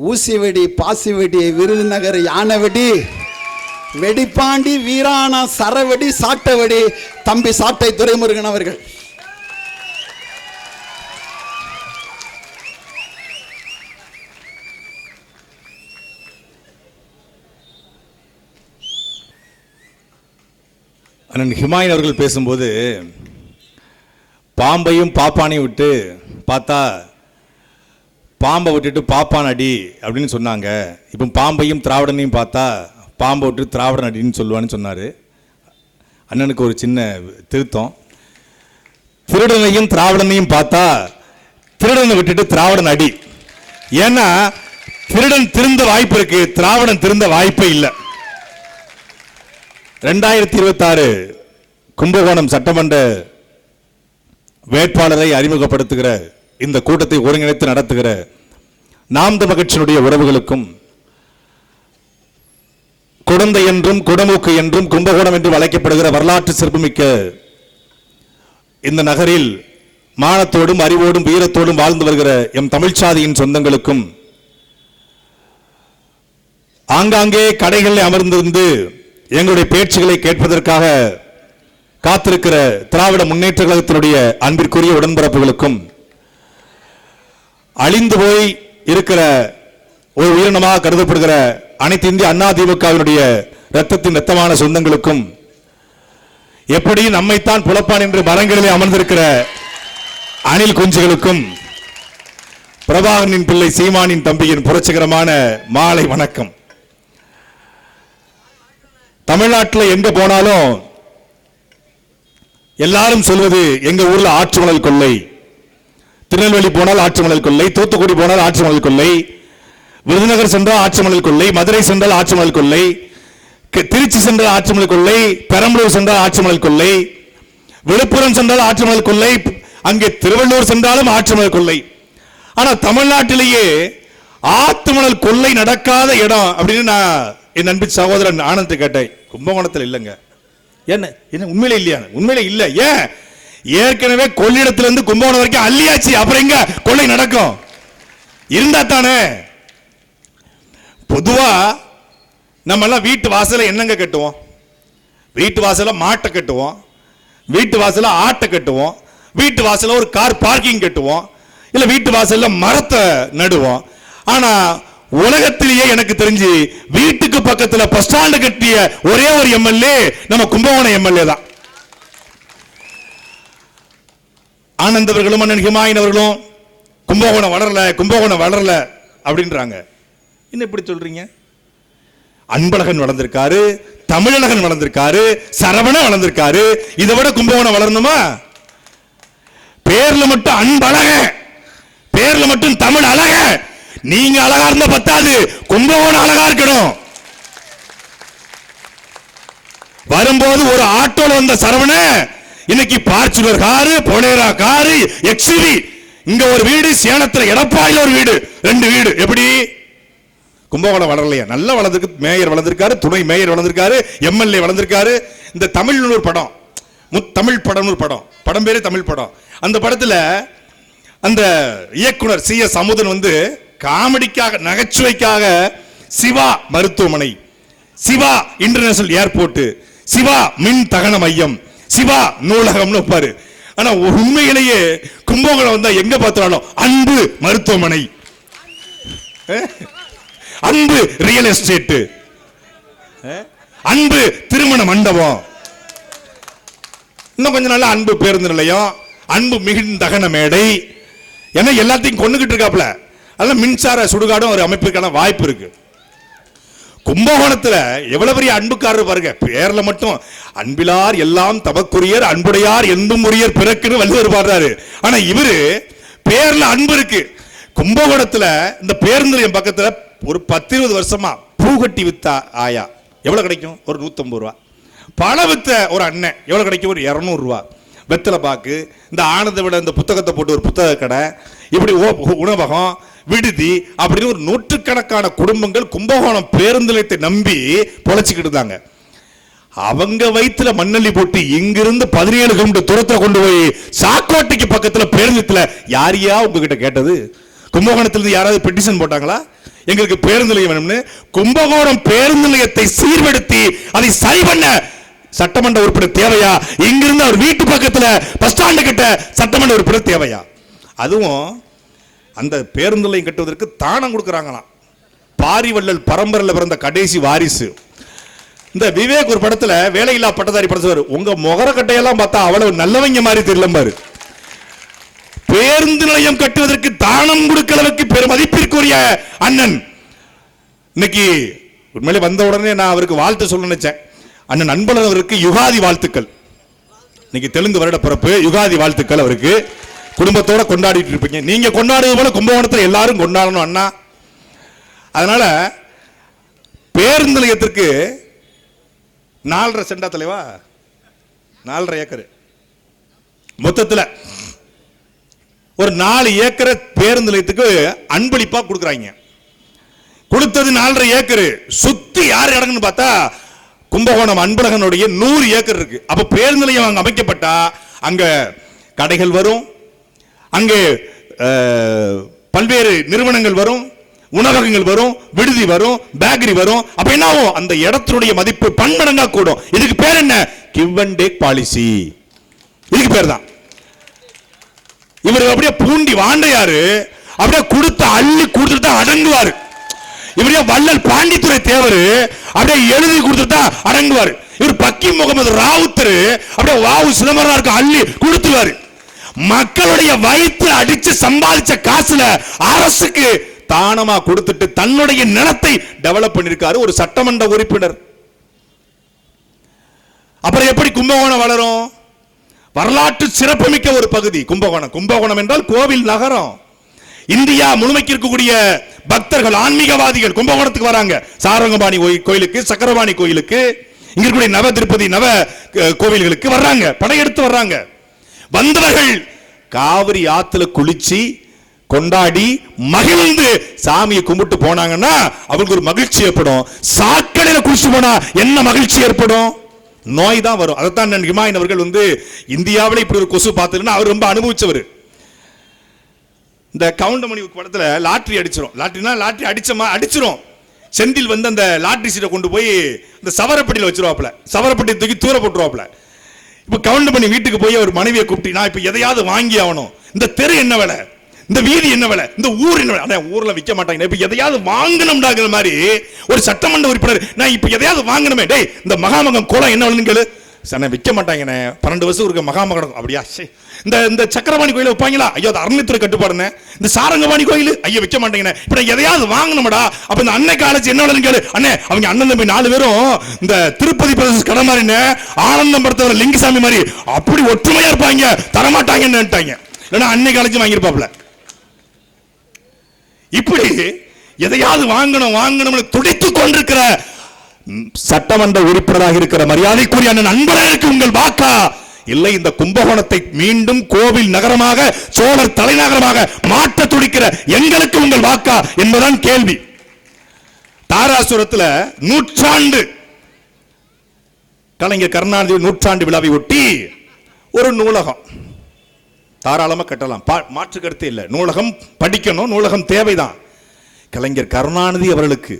ஊசி வெடி, பாசி வெடி, விருதுநகர் யானை வெடி, வெடிப்பாண்டி, வீராணா சரவெடி, சாட்டை வெடி, தம்பி சாட்டை துரைமுருகன் அவர்கள். அண்ணன் ஹிமாயின் அவர்கள் பேசும்போது பாம்பையும் பாப்பானையும் விட்டு பார்த்தா பாம்பை விட்டுட்டு பாப்பான் அடி அப்படின்னு சொன்னாங்க. இப்போ பாம்பையும் திராவிடனையும் பார்த்தா பாம்பை விட்டு திராவிடன் அடின்னு சொல்லுவான்னு சொன்னார். அண்ணனுக்கு ஒரு சின்ன திருத்தம். திருடனையும் திராவிடனையும் பார்த்தா திருடனை விட்டுட்டு திராவிடன் அடி. ஏன்னா திருடன் திருந்த வாய்ப்பு இருக்கு, திராவிடன் திருந்த வாய்ப்பே இல்லை. 2026 கும்பகோணம் சட்டமன்ற வேட்பாளரை அறிமுகப்படுத்துகிற இந்த கூட்டத்தை ஒருங்கிணைத்து நடத்துகிற நாம் தமிழர் கட்சியினுடைய உறவுகளுக்கும், குடந்தை என்றும் குடமூக்கு என்றும் கும்பகோணம் என்றும் அழைக்கப்படுகிற வரலாற்று சிறப்புமிக்க இந்த நகரில் மானத்தோடும் அறிவோடும் வீரத்தோடும் வாழ்ந்து வருகிற எம் தமிழ்ச்சாதியின் சொந்தங்களுக்கும், ஆங்காங்கே கடைகளில் அமர்ந்திருந்து எங்களுடைய பேச்சுகளை கேட்பதற்காக காத்திருக்கிற திராவிட முன்னேற்ற கழகத்தினுடைய அன்பிற்குரிய உடன்பிறப்புகளுக்கும், அழிந்து போய் இருக்கிற ஒரு உயிரினமாக கருதப்படுகிற அனைத்து இந்திய அண்ணா திமுகவினுடைய இரத்தத்தின் இரத்தமான சொந்தங்களுக்கும், எப்படி நம்மைத்தான் புலப்பான் என்று மரங்களிலே அமர்ந்திருக்கிற அணில் குஞ்சுகளுக்கும், பிரபாகரனின் பிள்ளை சீமானின் தம்பியின் புரட்சிகரமான மாலை வணக்கம். தமிழ்நாட்டில் எங்க போனாலும் எல்லாரும் சொல்வது எங்க ஊர்ல ஆற்று மணல் கொள்ளை, திருநெல்வேலி போனால் ஆற்று மணல் கொள்ளை, தூத்துக்குடி போனால் ஆற்று மணல் கொள்ளை, விருதுநகர் சென்றால் ஆற்று மணல் கொள்ளை, மதுரை சென்றால் ஆற்று மணல் கொள்ளை, திருச்சி சென்றால் ஆற்று மணல் கொள்ளை, பெரம்பலூர் சென்றால் ஆற்று மணல் கொள்ளை, விழுப்புரம் சென்றால் ஆற்று மணல் கொள்ளை, அங்கே திருவள்ளூர் சென்றாலும் ஆற்று மணல் கொள்ளை. ஆனா தமிழ்நாட்டிலேயே ஆற்று மணல் கொள்ளை நடக்காத இடம் அப்படின்னு நான் என் நண்பி சகோதரன் ஆனந்த் கேட்டேன். கும்பகோணத்தில் இல்லைங்க. என்ன உண்மையில இல்லையா? உண்மையில இல்ல. ஏன்? ஏற்கனவே கொள்ளிடத்திலிருந்து கும்பகோணம் வரைக்கும் அள்ளியாச்சு. அப்புறம் எங்க கொள்ளை நடக்கும்? இருந்தா தானே. பொதுவா நம்ம எல்லாம் வீட்டு வாசல என்னங்க கட்டுவோம்? வீட்டு வாசல மாட்டை கட்டுவோம், வீட்டு வாசல ஆட்டை கட்டுவோம், வீட்டு வாசல ஒரு கார் பார்க்கிங் கட்டுவோம், இல்ல வீட்டு வாசல்ல மரத்தை நடுவோம். ஆனா உலகத்திலேயே எனக்கு தெரிஞ்சு வீட்டுக்கு பக்கத்துல பஸ் ஸ்டாண்ட் கட்டிய ஒரே ஒரு எம்எல்ஏ நம்ம கும்பகோணம் எம்எல்ஏ தான். ஆனந்த் அவர்களும் அண்ணன் ஹிமாயின் அவர்களும் கும்பகோணம் வளரல, கும்பகோணம் வளரல அப்படின்றாங்க. என்ன இப்படி சொல்றீங்க? அன்பழகன் வளர்ந்திருக்காரு, தமிழழகன் வளர்ந்திருக்காரு, சரவணன் வளர்ந்திருக்காரு. இதை விட கும்பகோணம் வளரணுமா? பேர்ல மட்டும் அன்பழக, பேர்ல மட்டும் தமிழ் அழக. நீங்க அழகா இருந்த பத்தாது, கும்பகோணம் அழகா இருக்கணும். வரும்போது ஒரு ஆட்டோல வந்த சரவண இன்னைக்கு பார்ச்சுனர் காரு, பொனேரா காரு, எக்ஸ்வி, இங்க ஒரு வீடு, சேலத்துல எடப்பாடியில் ஒரு வீடு, 2 வீடு. எப்படி? கும்பகோணம் வளரலையா? நல்லா வளர்ந்திருக்கு. மேயர் வளர்ந்திருக்காரு, துணை மேயர் வளர்ந்திருக்காரு, எம்எல்ஏ வளர்ந்திருக்காரு. இந்த தமிழ் ஒரு படம், தமிழ் படம், ஒரு படம், படம் பேரே தமிழ் படம். அந்த படத்துல அந்த இயக்குனர் CS அமுதன் வந்து காமெடிக்காக, நகைச்சுவைக்காக சிவா மருத்துவமனை, சிவா இன்டர்நேஷனல் ஏர்போர்ட், சிவா மின் தகன மையம், சிவா நூலகம்னு வைப்பாரு. ஆனா உண்மையிலேயே கும்பகோணம் வந்தா எங்க பார்த்தாலும் அன்பு மருத்துவமனை, அன்பு ரியல் எஸ்டேட், அன்பு திருமண மண்டபம், இன்னும் கொஞ்ச நாள் அன்பு பேருந்து நிலையம், அன்பு மின் தகன மேடை, ஏன்னா எல்லாத்தையும் கொண்டுகிட்டு இருக்காப்ல. அதெல்லாம் மின்சார சுடுகாடும் ஒரு அமைப்புக்கான வாய்ப்பு இருக்கு. கும்பகோணத்துல எவ்வளவு பெரிய அன்புக்காரர் பாருங்க. பேர்ல மட்டும் அன்பிலார் எல்லாம் தமக்குரியர், அன்புடையார் என்பும் உரியர் பிறக்குன்னு வள்ளுவர் பாடுறாரு. ஆனா இவரு பேர்ல அன்பு இருக்கு. கும்பகோணத்துல இந்த பேருந்து நிலையம் பக்கத்துல ஒரு 10-20 வருஷமா பூகட்டி வித்தா ஆயா எவ்வளவு கிடைக்கும்? ஒரு 150 ரூபா. பழம் வித்த ஒரு அண்ணன் எவ்வளவு கிடைக்கும்? ஒரு 200 ரூபா. வெத்தலை பாக்கு, இந்த ஆனந்த விட இந்த புத்தகத்தை போட்டு ஒரு புத்தக கடை, இப்படி உணவகம், விடுதி அப்படின்னு ஒரு நூற்றுக்கணக்கான குடும்பங்கள் கும்பகோணம் பேருந்து நிலையத்தை நம்பி பொழைச்சிக்கிட்டு இருந்தாங்க. அவங்க வயிற்றுல மண்ணள்ளி போட்டு இங்கிருந்து 17 கிலோமீட்டர் தூரத்தை கொண்டு போய் சாக்கோட்டைக்கு பக்கத்துல பேருந்துல யாரையா உங்ககிட்ட கேட்டது? கும்பகோணத்திலிருந்து யாராவது பெட்டிஷன் போட்டாங்களா? எங்களுக்கு பேருந்து நிலையம் வேணும்னு. கும்பகோணம் பேருந்து நிலையத்தை சீர்படுத்தி அதை சரி பண்ண சட்டமன்ற உறுப்பினர் தேவையா? இங்கிருந்து அவர் வீட்டு பக்கத்துல பஸ் ஸ்டாண்டு கிட்ட சட்டமன்ற உறுப்பினர் தேவையா? அதுவும் அந்த பேருந்து நிலையம் கட்டுவதற்கு தானம் கொடுக்கறாங்களாம். பாரிவள்ளல் பரம்பரையில் பிறந்த கடைசி வாரிசு. இந்த விவேக் ஒரு படத்துல வேலையில்லா பட்டதாரி படத்துல உங்க முகரக்கட்டையெல்லாம் பார்த்தா அவ்வளவு நல்லவங்க மாதிரி தெரியல பாரு. பேருந்து நிலையம் கட்டுவதற்கு தானம் கொடுக்கிறதுக்கு பெருமதிப்பிற்குரிய அண்ணன் இன்னைக்கு உண்மையிலே வந்த உடனே நான் அவருக்கு வாழ்த்து சொல்ல நினைச்சேன். அண்ணன் அன்பழகன் அவருக்கு யுகாதி வாழ்த்துக்கள். இன்னைக்கு தெலுங்கு வருட பிறப்பு, யுகாதி வாழ்த்துக்கள் அவருக்கு. குடும்பத்தோட கொண்டாடிட்டு இருப்பீங்க. நீங்க கொண்டாடுவது போல கும்பகோணத்தில் எல்லாரும் கொண்டாடணும் அண்ணா. அதனால பேருந்து நிலையத்திற்கு 4.5 சென்டா தலைவா, 4.5 ஏக்கர் மொத்தத்தில் ஒரு 4 ஏக்கர் பேருந்து நிலையத்துக்கு அன்பளிப்பா கொடுக்குறாங்க. கொடுத்தது 4.5 ஏக்கர். சுத்தி யார் இடங்கன்னு பார்த்தா கும்பகோணம் அன்பழகனுடைய 100 ஏக்கர் இருக்கு. அப்ப பேருந்து நிலையம் அங்க அமைக்கப்பட்டா அங்க கடைகள் வரும், அங்கே பல்வேறு நிறுவனங்கள் வரும், உணவகங்கள் வரும், விடுதி வரும், பேக்கரி வரும். அப்ப என்ன ஆகும்? அந்த இடத்தினுடைய மதிப்பு பன்மடங்கா கூடும். இதுக்கு பேர் என்ன? Give and take policy. இதுக்கு பேர் தான். இவர் அப்படியே பூண்டி வாண்டையாரு அப்படியே கொடுத்த அள்ளி கொடுத்துட்டு தான் அடங்குவாரு. இவரே வள்ளல் பாண்டித்துறை தேவர் அப்படியே எழுதி கொடுத்துட்டு தான் அடங்குவாரு. இவர் பக்கி முகமது ராவுத்தர் அப்படியே வாவு சிதம்பரம் அள்ளி கொடுத்துவாரு. மக்களுடைய வயிற்று அடிச்சு சம்பாதிச்ச காசுல அரசுக்கு தானமா கொடுத்துட்டு தன்னுடைய நிலத்தை டெவலப் பண்ணிருக்காரு ஒரு சட்டமன்ற உறுப்பினர். அப்புறம் எப்படி கும்பகோணம் வளரும்? வரலாற்று சிறப்புமிக்க ஒரு பகுதி கும்பகோணம். கும்பகோணம் என்றால் கோவில் நகரம். இந்தியா முழுமைக்கு இருக்கக்கூடிய பக்தர்கள், ஆன்மீகவாதிகள் கும்பகோணத்துக்கு வராங்க. சாரங்கபாணி கோயிலுக்கு, சக்கரபாணி கோயிலுக்கு, இங்க இருக்கக்கூடிய நவ திருப்பதி நவ கோவில்களுக்கு வர்றாங்க, படையெடுத்து வர்றாங்க. வந்தவர்கள் காவிரி ஆத்துல குளிச்சு கொண்டாடி மகிழ்ந்து சாமியை கும்பிட்டு போனாங்கன்னா அவங்களுக்கு ஒரு மகிழ்ச்சி ஏற்படும். சாக்கடையில குளிச்சு போனா என்ன மகிழ்ச்சி ஏற்படும்? நோய் தான் வரும். அதைத்தான் ஹிமாயின் அவர்கள் இந்தியாவில இப்படி ஒரு கொசு பார்த்துன்னா அவர் ரொம்ப அனுபவிச்சவர். இந்த கவுண்டமணி படத்துல லாட்டரி அடிச்சிரும். லாட்டரி அடிச்சிரும். செந்தில் அந்த லாட்டரி சீட்டை கொண்டு போய் இந்த சவரப்பட்டியில வச்சிருவாப்ல, சவரப்பட்டி தூக்கி தூர போட்டுருவாப்ல. இப்ப கவுண்டமணி வீட்டுக்கு போய் அவர் மனைவியை கூப்பிட்டு, நான் இப்ப எதையாவது வாங்கி ஆகணும், இந்த தெரு என்ன விலை, இந்த வீதி என்ன விலை, இந்த ஊர் என்ன விலை, ஊர்ல விற்க மாட்டாங்க, இப்ப எதையாவது வாங்கணும்டாங்கிற மாதிரி ஒரு சட்டமன்ற உறுப்பினர், நான் இப்ப எதையாவது வாங்கணுமே, டேய் இந்த மகாமகம் கோலம் என்ன விலைன்னு கேளு, சார் விற்க மாட்டாங்க, 12 வருஷம் இருக்க மகாமகம். அப்படியா? இந்த சக்கரபாணி கோயில வைப்பாங்களா? ஐயோ அது அறநிலையத்துறை கட்டுப்பாடுன்னு. இந்த சாரங்கபாணி கோயில் ஐயோ விற்க மாட்டேங்க, இப்ப எதையாவது வாங்கணும்டா. அப்ப இந்த அன்னை காலேஜ் என்ன விலைன்னு கேளு. அண்ணே அவங்க அண்ணன் தம்பி 4 பேரும் இந்த திருப்பதி பிரதேச கடை மாதிரி ஆனந்தம் படுத்தவர் லிங்கசாமி மாதிரி அப்படி ஒற்றுமையா இருப்பாங்க, தரமாட்டாங்கன்னு இல்லைன்னா அன்னை காலேஜ் வாங்கியிருப்பாப்ல. இப்படி எதையாவது வாங்கணும் துடித்துக் கொண்டிருக்கிற சட்டமன்ற உறுப்பினராக இருக்கிற மரியாதைக்குரிய அண்ணன் அன்பழகனுக்கு உங்கள் வாக்கா இல்லை இந்த கும்பகோணத்தை மீண்டும் கோவில் நகரமாக, சோழர் தலைநகரமாக மாற்ற துடிக்கிற எங்களுக்கு உங்கள் வாக்கா என்பதுதான் கேள்வி. தாராசுரத்தில் நூற்றாண்டு கலைஞர் கருணாநிதி நூற்றாண்டு விழாவை ஒட்டி ஒரு நூலகம் தாராளமா கட்டலாம், மாற்று கருத்து இல்லை. நூலகம் படிக்கணும், நூலகம் தேவைதான். கலைஞர் கருணாநிதி அவர்களுக்கு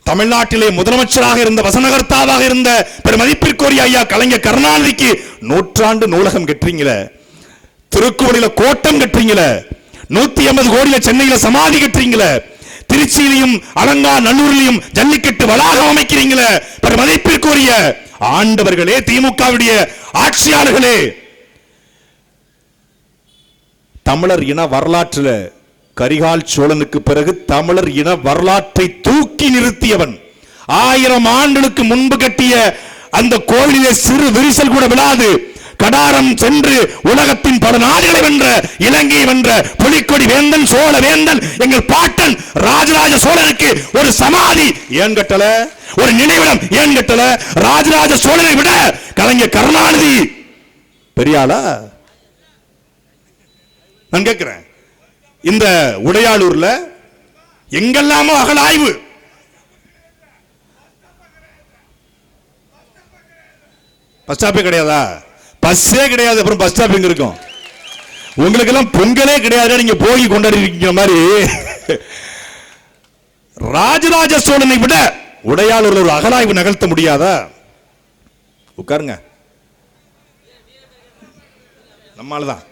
தமிழ்நாட்டிலே முதலமைச்சராக இருந்த, வசனகர்த்தாவாக இருந்த பெருமதிப்பிற்குரிய ஐயா கலைஞர் கருணாநிதிக்கு நூற்றாண்டு நூலகம் கட்டுறீங்களே, திருக்குவளையில கோட்டம் கட்டுறீங்களே, 180 கோடியில சென்னையில சமாதி கட்டுறீங்களே, திருச்சியிலையும் அலங்கா நல்லூரிலையும் ஜல்லிக்கட்டு வளாகம் அமைக்கிறீங்களே, பெருமதிப்பிற்குரிய ஆண்டவர்களே, திமுகவுடைய ஆட்சியாளர்களே, தமிழர் இன வரலாற்றில் கரிகால் சோழனுக்கு பிறகு தமிழர் இன வரலாற்றை தூக்கி நிறுத்தியவன், 1000 ஆண்டுகளுக்கு முன்பு கட்டிய அந்த கோவிலிலே சிறு விரிசல் கூட விழாது கடாரம் சென்று உலகத்தின் பல நாடுகளை வென்ற, இலங்கையை வென்ற புலிக்கொடி வேந்தன், சோழ வேந்தன், எங்கள் பாட்டன் ராஜராஜ சோழனுக்கு ஒரு சமாதி ஏன் கட்டல, ஒரு நினைவிடம் ஏன் கட்டல? ராஜராஜ சோழனை விட கலைஞர் கருணாநிதி பெரியாளா? நான் கேட்கிறேன். இந்த உடையாளூர்ல எங்கெல்லாமோ அகழாய்வு, பஸ் ஸ்டாப்பே கிடையாதா? பஸ்ஸே கிடையாது, அப்புறம் பஸ் ஸ்டாப் எங்க இருக்கும்? உங்களுக்கு எல்லாம் பொங்கலே கிடையாது, நீங்க போய் கொண்டாடி இருக்கிற மாதிரி ராஜராஜ சோழனை விட உடையாளூர்ல ஒரு அகலாய்வு நிகழ்த்த முடியாதா? உட்காருங்க, நம்மால்தான்.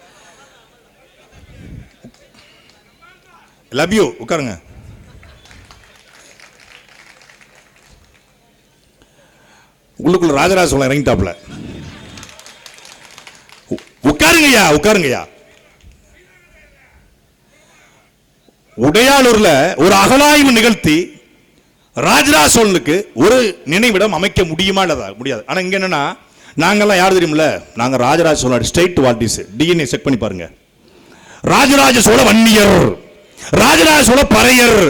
Love you. உட்காருங்க. உள்ளுக்குள்ள ராஜராஜ சோழன் இறங்கிட்டாப்ல. உட்காருங்கய்யா, உட்காருங்கய்யா. உடையாளூர்ல ஒரு அகலாய்வு நிகழ்த்தி ராஜராஜ சோழனுக்கு ஒரு நினைவிடம் அமைக்க முடியுமா? இல்லதா? முடியாது. ஆனா இங்க என்னன்னா, நாங்கெல்லாம் யார் தெரியுமில்ல, நாங்க ராஜராஜ சோழன் ஸ்ட்ரெயிட் வால்டிஸ் டிஎன்ஏ செக் பண்ணி பாருங்க. ராஜராஜ சோழ வன்னியர், ராஜராஜ சோழ பறையர்,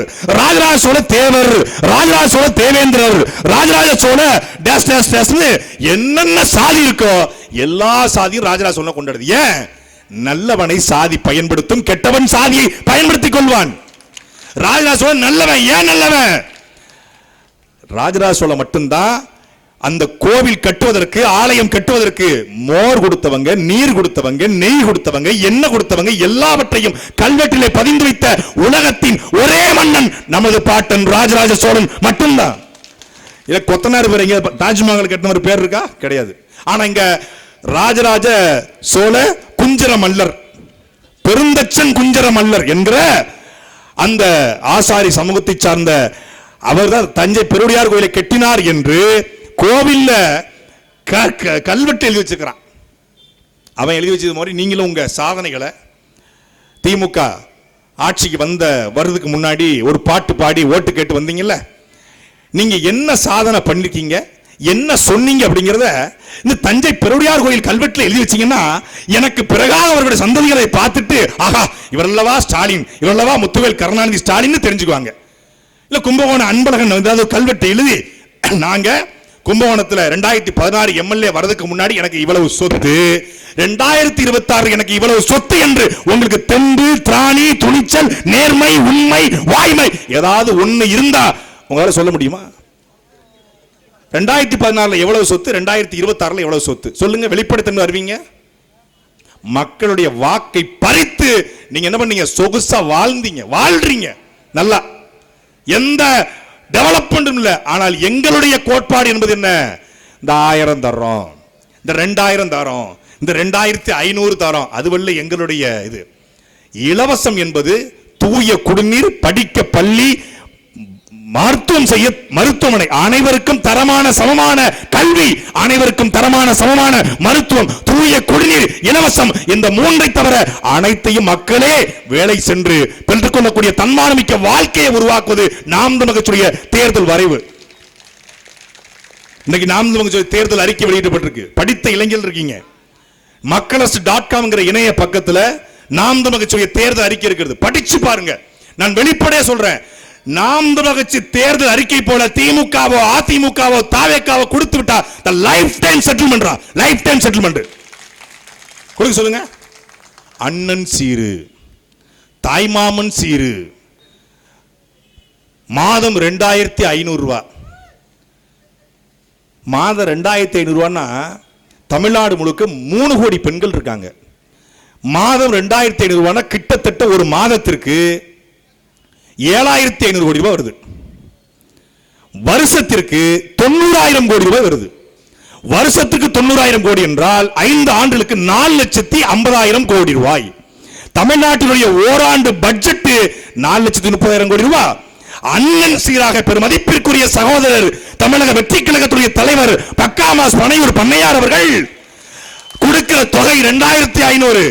ராஜராஜ சோழ தேவர், ராஜராஜ சோழ தேவேந்திரர், ராஜராஜ சோழ டேஸ் டேஸ் டேஸ் என்னென்ன சாதி இருக்கோ எல்லா சாதியும் ராஜராஜ சோழனை கொண்டாடுது. ஏன்? நல்லவனை சாதி பயன்படுத்தும், கெட்டவன் சாதியை பயன்படுத்திக் கொள்வான். ராஜராஜ சோழன் நல்லவன். ஏன் நல்லவன்? ராஜராஜ சோழன் மட்டும்தான் அந்த கோவில் கட்டுவதற்கு, ஆலயம் கட்டுவதற்கு மோர் கொடுத்தவங்க, நீர் கொடுத்தவங்க, நெய் கொடுத்தவங்க, எண்ணெய் கொடுத்தவங்க, எல்லாவற்றையும் கல்வெட்டிலே பதிந்து வைத்த உலகத்தின் ஒரே மன்னன் நமது பாட்டன் ராஜராஜ சோழன் மட்டும்தான். இத கொத்தனார் பேர் எங்க தாஜ்மஹால் கட்டின பேர் இருக்கா? கிடையாது. ஆனா இங்க ராஜராஜ சோழ குஞ்சர மல்லர், பெருந்தச்சன் குஞ்சர மல்லர் என்கிற அந்த ஆசாரி சமூகத்தை சார்ந்த அவர்தான் தஞ்சை பெருவுடையார் கோயிலை கட்டினார் என்று கோவில்ல கல்வெட்டு எழுதி வச்சுக்கிறான். அவன் எழுதி வச்சது மாதிரி நீங்களும் உங்க சாதனைகளை திமுக ஆட்சிக்கு வந்த வருதுக்கு முன்னாடி ஒரு பாட்டு பாடி ஓட்டு கேட்டு வந்தீங்கல்ல, நீங்க என்ன சாதனை பண்ணிருக்கீங்க, என்ன சொன்னீங்க அப்படிங்கிறத இந்த தஞ்சை பெருவுடையார் கோயில் கல்வெட்டுல எழுதி வச்சீங்கன்னா எனக்கு பிறகாக அவர்களுடைய சந்ததிகளை பார்த்துட்டு ஆஹா இவரல்லவா ஸ்டாலின், இவரல்லவா முத்துவேல் கருணாநிதி ஸ்டாலின் தெரிஞ்சுக்குவாங்க. இல்ல கும்பகோணம் அன்பழகன் ஏதாவது கல்வெட்டு எழுதி நாங்க கும்பகோணத்துல 2016 எம்எல்ஏ வரதுக்கு முன்னாடி எனக்கு இவ்வளவு சொத்து, 2026 எனக்கு இவ்வளவு சொத்து என்று உங்களுக்கு தெம்பு, திராணி, துணிச்சல், நேர்மை, உண்மை, வாய்மை ஏதாவது ஒண்ணு இருந்தா உங்களால சொல்ல முடியுமா? 2016 எவ்வளவு சொத்து, 2026 எவ்வளவு சொத்து சொல்லுங்க, வெளிப்படுத்த வருவீங்க. மக்களுடைய வாக்கை பறித்து நீங்க என்ன பண்ணீங்க? சொகுசா வாழ்ந்தீங்க, வாழ்றீங்க நல்லா, எந்த டெவலப்மெண்ட் இல்ல. ஆனால் எங்களுடைய கோட்பாடு என்பது என்ன? இந்த 1000 தரோம், இந்த 2000 தரோம், இந்த 2500 தரோம், அதுவல்ல எங்களுடைய இது. இலவசம் என்பது தூய குடிநீர், படிக்க பள்ளி, மருத்துவம் செய்ய மருத்துவமனை, அனைவருக்கும் தரமான சமமான கல்வி, அனைவருக்கும் தரமான சமமான மருத்துவம், தூய குடிநீர், இலவசம், இந்த மூன்றை தவிர அனைத்தையும் மக்களே வேலை சென்று பெற்றுக் கொள்ளக்கூடிய தன்மானமிக்க வாழ்க்கையை உருவாக்குவது நாம் தமிழர் கட்சியுடைய தேர்தல் வரைவு. இன்னைக்கு நாம் தமிழர் கட்சி தேர்தல் அறிக்கை வெளியிடப்பட்டிருக்கு. படித்த இளைஞர்கள் இருக்கீங்க, மக்களரசு.com இணைய பக்கத்துல நாம் தமிழர் கட்சியுடைய தேர்தல் அறிக்கை இருக்கிறது, படிச்சு பாருங்க. நான் வெளிப்படையா சொல்றேன், நாம் தமிழர் கட்சி தேர்தல் அறிக்கை போல திமுகவோ அதிமுகவோ தாவேக்காவோ கொடுத்து விட்டா life time settlement, life time settlement கொடுக்க சொல்லுங்க. அண்ணன் சீரு, தாய்மாமன் சீரு, மாதம் 2500 ரூபாய், மாதம் 2500 ரூபாய்னா தமிழ்நாடு முழுக்க 3 கோடி பெண்கள் இருக்காங்க. மாதம் 2500 ரூபாய்னா கிட்டத்தட்ட ஒரு மாதத்திற்கு 7500 கோடி ரூபாய் வருது. வருஷத்திற்கு 90000 கோடி ரூபாய் வருது. வருஷத்துக்கு 90000 கோடி என்றால் 5 ஆண்டுகளுக்கு 4,50,000 கோடி ரூபாய். தமிழ்நாட்டினுடைய ஓராண்டு பட்ஜெட் 4,30,000 கோடி ரூபாய். அண்ணன் சீராக பெருமதிப்பிற்குரிய சகோதரர் தமிழக வெற்றி கழகத்துடைய தலைவர் பக்காமாஸ் பனையூர் பண்ணையார் அவர்கள் கொடுக்கிற தொகை 2500,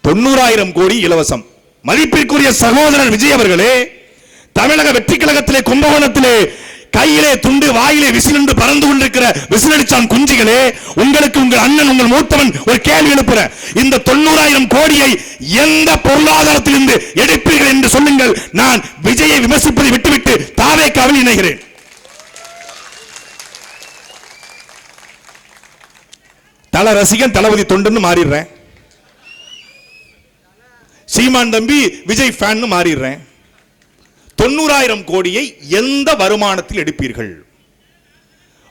90,000 கோடி இலவசம். மதிப்பிற்குரிய சகோதரர் விஜய் அவர்களே, தமிழக வெற்றி கழகத்திலே கும்பகோணத்திலே கையிலே துண்டு வாயிலே விசில் என்று பறந்து கொண்டிருக்கிற விசிலடிச்சான் குஞ்சிகளே, உங்களுக்கு உங்கள் அண்ணன் உங்கள் மூத்தவன் ஒரு கேள்வி எழுப்புற, இந்த 90,000 கோடியை எந்த பொருளாதாரத்திலிருந்து எடுப்பீர்கள் என்று சொல்லுங்கள். நான் விஜயை விமர்சிப்பதை விட்டுவிட்டு தாவேக்காவில் இணைகிறேன். தல ரசிகன் தளபதி தொண்டுன்னு மாறிடுறேன், சீமான் தம்பி விஜய் ஃபேன் மாறிடுறேன். 90,000 கோடியை எந்த வருமானத்தில் எடுப்பீர்கள்?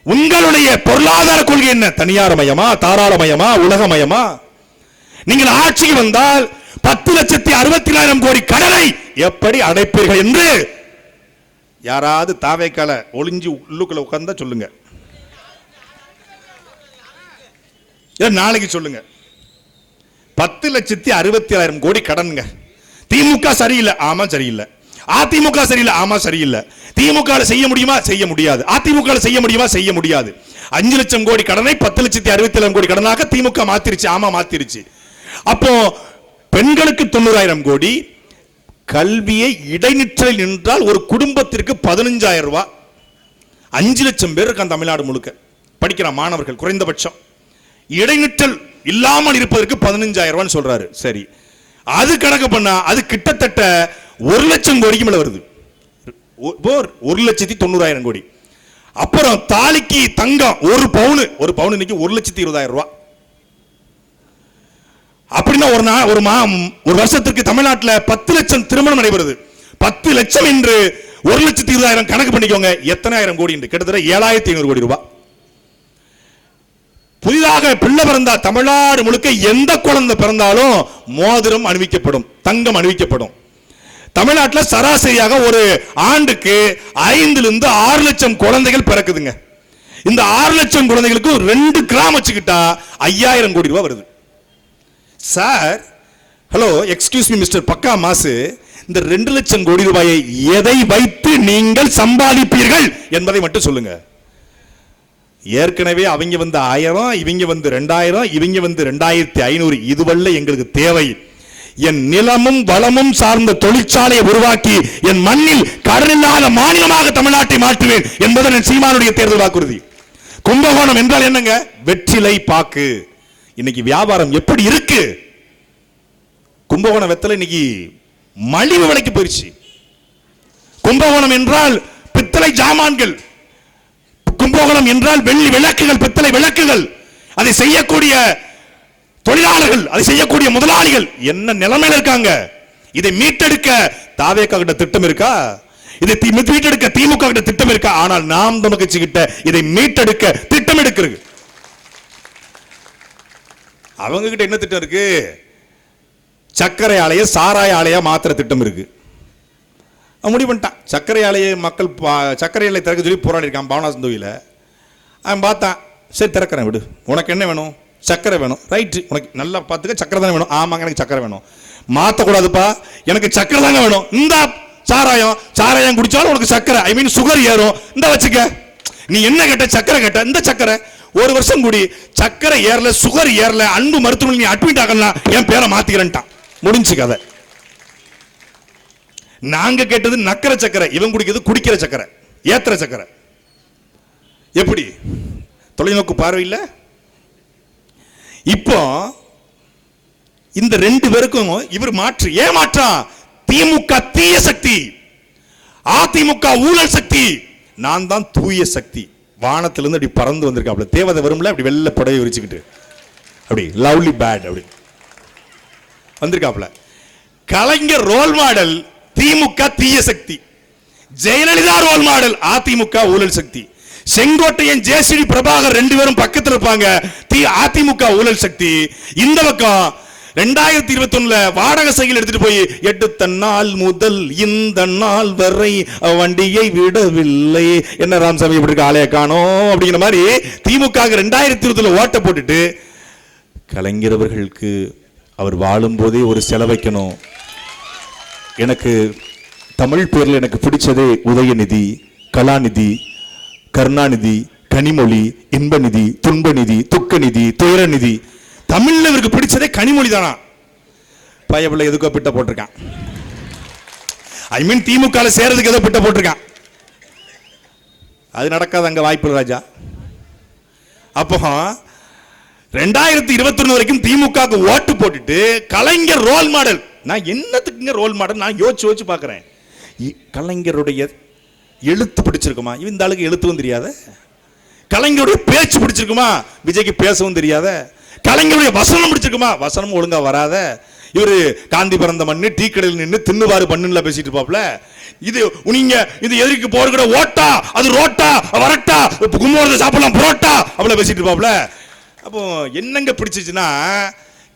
உங்களுடைய பொருளாதார கொள்கை என்ன? தனியார்மயமா, தாராளமயமா, உலகமயமா? நீங்கள் ஆட்சிக்கு வந்தால் 10,64,000 கோடி கடனை எப்படி அடைப்பீர்கள் என்று யாராவது தாவேக்கால ஒளிஞ்சு உள்ளுக்குள்ள உட்கார்ந்தா சொல்லுங்க, நாளைக்கு சொல்லுங்க. 10,67,000 கோடி கடனுங்க. திமுக சரியில்லை, ஆமா சரியில்லை. அதிமுக சரியில்லை, ஆமா சரியில்லை. திமுக செய்ய முடியுமா? செய்ய முடியாது. அதிமுக செய்ய முடியுமா? செய்ய முடியாது. 5 லட்சம் கோடி கடனை 10,67,000 கோடி கடனாக திமுக மாத்திருச்சு, ஆமா மாத்திருச்சு. அப்போ பெண்களுக்கு 90,000 கோடி, கல்வியை இடைநிற்றலில் நின்றால் ஒரு குடும்பத்திற்கு 15,000 ரூபாய். 5 லட்சம் பேர் இருக்கான் தமிழ்நாடு முழுக்க படிக்கிற மாணவர்கள் குறைந்தபட்சம். இடைநிற்றல் இல்லாமல் இருப்பதற்கு 15,000 ரூபாய் சொல்றாரு. சரி, அது கணக்கு பண்ணா அது கிட்டத்தட்ட 1 லட்சம் கோடிக்கு மேல வருது. 1,90,000 கோடி. அப்புறம் தாலிக்கு தங்கம் ஒரு பவுன் இன்னைக்கு 1,20,000 ரூபாய். அப்படின்னா ஒரு வருஷத்துக்கு தமிழ்நாட்டில் 10 லட்சம் திருமணம் நடைபெறுது. 10 லட்சம் என்று 1,20,000 கணக்கு பண்ணிக்கோங்க, எத்தனை ஆயிரம் கோடி? கிட்டத்தட்ட 7,500 கோடி ரூபாய். புதிதாக பிள்ளை பிறந்தா தமிழ்நாடு முழுக்க எந்த குழந்தை பிறந்தாலும் மோதிரம் அணிவிக்கப்படும், தங்கம் அணிவிக்கப்படும். தமிழ்நாட்டில் சராசரியாக ஒரு ஆண்டுக்கு 5 to 6 லட்சம் குழந்தைகள் பிறக்குதுங்க. இந்த 6 லட்சம் குழந்தைகளுக்கு 2 கிராம் வச்சுக்கிட்டா 5,000 கோடி ரூபாய் வருது. Sir, hello, excuse me mister பக்கா மாசு, இந்த 2 லட்சம் கோடி ரூபாயை எதை வைத்து நீங்கள் சம்பாதிப்பீர்கள் என்பதை மட்டும் சொல்லுங்க. ஏற்கனவே அவங்க 1000, இவங்க 2000, இவங்க 2500. இதுவல்ல எங்களுக்கு தேவை. என் நிலமும் வளமும் சார்ந்த தொழிற்சாலையை உருவாக்கி என் மண்ணில் கடனில்லாத மாநிலமாக தமிழ்நாட்டை மாற்றுவேன் என்பது என் சீமானுடைய தேர்தல் வாக்குறுதி. கும்பகோணம் என்றால் என்னங்க? வெற்றிலை பாக்கு. இன்னைக்கு வியாபாரம் எப்படி இருக்கு? கும்பகோணம் வெத்தலை இன்னைக்கு மலிவு விலைக்கு போயிருச்சு. கும்பகோணம் என்றால் பித்தளை ஜாமான்கள், கும்பகோணம் என்றால் வெள்ளி விளக்குகள், பித்தளை விளக்குகள். அதை செய்யக்கூடிய தொழிலாளர்கள், அதை செய்யக்கூடிய முதலாளிகள் என்ன நிலைமையில இருக்காங்க? இதை மீட்டெடுக்க தாவேகா கிட்ட திட்டம் இருக்கா? இதை மீட்டெடுக்க திமுக கிட்ட திட்டம் இருக்கா? ஆனால் நாம் தமிழ் கட்சி கிட்ட இதை மீட்டெடுக்க திட்டம் எடுக்கிறது. அவங்க கிட்ட என்ன திட்டம் இருக்கு? சர்க்கரை ஆலைய சாராய ஆலையா மாத்திர திட்டம் இருக்கு. முடிவு பண்ணிட்டான். சர்க்கரை ஆலையை மக்கள் சர்க்கரை ஆலை திறக்க சொல்லி போராடி இருக்கான் பாவனாசந்தோவில. அவன் பார்த்தான், சரி திறக்கிறேன் விடு, உனக்கு என்ன வேணும்? சர்க்கரை வேணும், ரைட்டு, உனக்கு நல்லா பார்த்துக்க, சர்க்கரை தானே வேணும். ஆமாங்க, எனக்கு சர்க்கரை வேணும். மாற்றக்கூடாதுப்பா, எனக்கு சர்க்கரை தாங்க வேணும். இந்த சாராயம் குடிச்சாலும் உனக்கு சர்க்கரை, ஐ மீன் சுகர் ஏறும், இந்த வச்சுக்க. நீ என்ன கேட்ட? சர்க்கரை கேட்ட, இந்த சர்க்கரை 1 வருஷம் கூடி, சர்க்கரை ஏறல, சுகர் ஏறல, அன்பு மருத்துவமனை நீ அட்மிட் ஆகலாம், என் பேரை மாத்திக்கிறேன்ட்டான். முடிஞ்சு கதை. நாங்க கேட்டது நக்கர சக்கரை, இவன் குடிக்கிறது குடிக்கிற சக்கரை, ஏத்துற சக்கரை. எப்படி தொலைநோக்கு பார்வை இல்ல? இப்போ இந்த 2 பேருக்கும் இவர் மாற்று. ஏன் மாற்றா? திமுக தீய சக்தி, அதிமுக ஊழல் சக்தி, நான் தான் தூய சக்தி. வானத்திலிருந்து அப்படி பறந்து வந்திருக்காப்ல, தேவதை வரும்ல, அப்படி வெள்ளை புடவை விரிச்சுக்கிட்டு அப்படி லவ்லி பேட் அப்படி வந்திருக்காப்ல. கலைஞர் ரோல் மாடல் திமுக தீய சக்தி, ஜெயலலிதா ரோல் மாடல் அதிமுக ஊழல் சக்தி. செங்கோட்டையன் ஜேசிடி பிரபாகர் 2 பேரும் பக்கத்தில் இருப்பாங்க, அதிமுக ஊழல் சக்தி. இந்த பக்கம் 2021 வாடகை சைக்கிள் எடுத்துட்டு போய் எடுத்த நாள் முதல் இந்த நாள் வரை வண்டியை விடவில்லை, என்ன ராமசாமி இப்படி இருக்க, ஆலைய காணோம் அப்படிங்கிற மாதிரி திமுக 2020 ஓட்ட போட்டுட்டு, கலைஞர் அவர்களுக்கு அவர் வாழும் போதே ஒரு செலவைக்கணும். எனக்கு தமிழ் பேர்ல எனக்கு பிடிச்சதே உதயநிதி, கலாநிதி, கருணாநிதி, கனிமொழி, இன்பநிதி, துன்பநிதி, துக்கநிதி, துயரநிதி. தமிழ்ல இவருக்கு பிடிச்சதே கனிமொழி தானா? பயபிள்ளை எதுக்கோ பிட்ட போட்டிருக்கான். ஐ மீன் திமுக சேர்றதுக்கு ஏதோ பிட்ட போட்டிருக்கான். அது நடக்காது அங்க, வாய்ப்பு ராஜா. அப்போ 2021 வரைக்கும் திமுக ஓட்டு போட்டுட்டு கலைஞர் ரோல் மாடல். நான் என்னத்துக்குங்க ரோல் மாடல்? நான் யோசிச்சு பார்க்கிறேன். கலைஞருடைய எழுத்து பிடிச்சிருக்குமா? இந்த ஆளுக்கு எழுத்துவும் தெரியாத. கலைஞருடைய பேச்சு பிடிச்சிருக்குமா? விஜய்க்கு பேசவும் தெரியாத. கலைஞருடைய வசனம் பிடிச்சிருக்குமா? வசனம் ஒழுங்கா வராத. இவரு காந்தி பிறந்த மண்ணு, டீ கடையில் நின்று தின்னுபாரு பண்ணுல பேசிட்டு இருப்பாப்ல. இது நீங்க இது எதிர்க்கு போடுகிற ஓட்டா, அது ரோட்டா, வரட்டா, கும்போரத சாப்பிடலாம் புரோட்டா அவ்வளவு பேசிட்டு இருப்பாப்ல. அப்போ என்னங்க பிடிச்சிச்சுன்னா,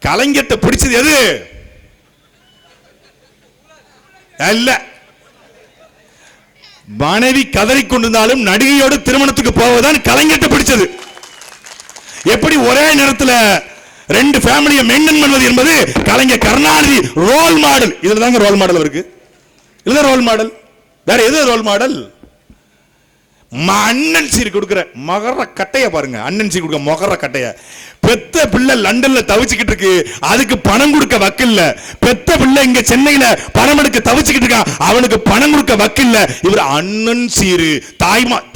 கலைஞர்கிட்ட பிடிச்சது எது? இல்ல மனைவி கதறி கொண்டிருந்தாலும் நடிகையோடு திருமணத்துக்கு போவதுதான் கலைஞர்ட்ட பிடிச்சது. எப்படி ஒரே நேரத்தில் ரெண்டு ஃபேமிலியை மெயின்டைன் பண்ணுவது என்பது கலைஞர் கருணாநிதி ரோல் மாடல். இதுல தாங்க ரோல் மாடல் இருக்கு. இதுதான் ரோல் மாடல். வேற எது ரோல் மாடல்? அண்ணன் சீர் கொடுக்கிற மகர கட்டைய பாருங்க. அண்ணன் சீர் கொடுக்க மகர கட்டைய. பெத்த பிள்ளை லண்டன்ல தவிச்சுக்கிட்டு இருக்கு, அதுக்கு பணம் கொடுக்க வக்கில்ல. பெத்த பிள்ளை இங்க சென்னையில பணம் எடுக்க தவிச்சுக்கிட்டு இருக்கான், அவனுக்கு பணம் கொடுக்க வக்கில்ல. இவர் அண்ணன் சீரு,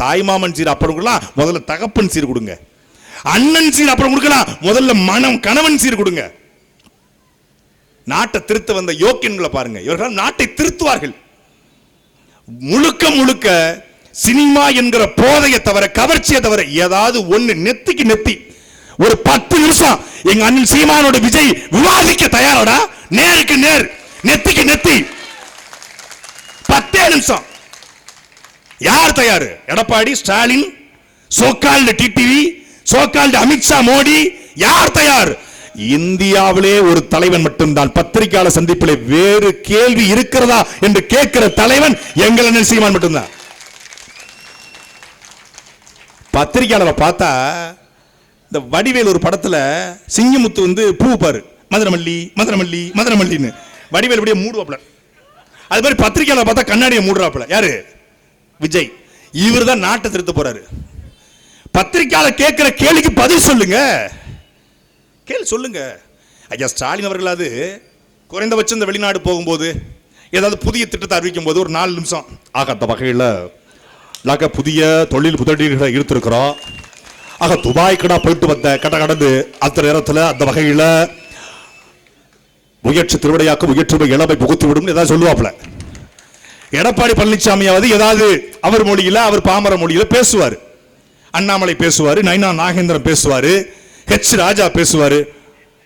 தாய்மாமன் சீர் அப்புறம் கொடுக்கலாம், முதல்ல தகப்பன் சீர் கொடுங்க. அண்ணன் சீர் அப்புறம் கொடுக்கலாம், முதல்ல கணவன் சீர் கொடுங்க. நாட்டை திருத்த வந்த யோக்கியன்களை பாருங்க, இவர்கள் நாட்டை திருத்துவார்கள். முழுக்க முழுக்க சினிமா என்கிற போதையை தவிர, கவர்ச்சியை தவிர ஏதாவது ஒண்ணு நெத்திக்கு நெத்தி. ஒரு 10 நிமிஷம் எங்க அண்ணன் சீமானோட விஜய் விவாதிக்க தயாரோடா? நேருக்கு நேர், நெத்திக்கு நெத்தி 10 நிமிஷம். யார் தயாரு? Edappadi, Stalin, so called TTV, so called Amit Shah, Modi, யார் தயார்? இந்தியாவிலே ஒரு தலைவன் மட்டும்தான். பத்திரிகையாளர் சந்திப்பிலே வேறு கேள்வி இருக்கிறதா என்று கேட்கிற தலைவன் எங்கள் அண்ணன் சீமான் மட்டும்தான். பத்திரிகையாளரை பார்த்தா இந்த வடிவேல் ஒரு படத்துல சிங்கமுத்து வந்து பூ பாரு, மதுரமல்லி மதுரமல்லி மதுரமல்லின்னு வடிவேல் அப்படியே மூடுவாப்ல. அது மாதிரி பத்திரிகையாளர் பார்த்தா கண்ணாடியை மூடுறாப்ல. யாரு? விஜய். இவர் தான் நாட்டை திருத்த போறாரு. பத்திரிகையாளர் கேட்கிற கேள்விக்கு பதில் சொல்லுங்க, சொல்லுங்க. ஐயா ஸ்டாலின் அவர்களாவது குறைந்தபட்சம் இந்த வெளிநாடு போகும்போது ஏதாவது புதிய திட்டத்தை அறிவிக்கும் போது ஒரு 4 நிமிஷம் ஆகாத வகையில் புதிய தொழில் முதலீடுகளை ஈர்த்திருக்கிறோம். ஆக துபாய் கடா போயிட்டு வந்த கடந்து அந்த நேரத்தில் அந்த வகையில் முயற்சி திருவிடையாக்கும் முயற்சி இளமை புகுத்தி விடும் ஏதாவது சொல்லுவாப்ல. எடப்பாடி பழனிசாமியாவது ஏதாவது அவர் மொழியில, அவர் பாமர மொழியில பேசுவார். அண்ணாமலை பேசுவாரு, நைனா நாகேந்திரன் பேசுவாரு, ஹெச் ராஜா பேசுவாரு,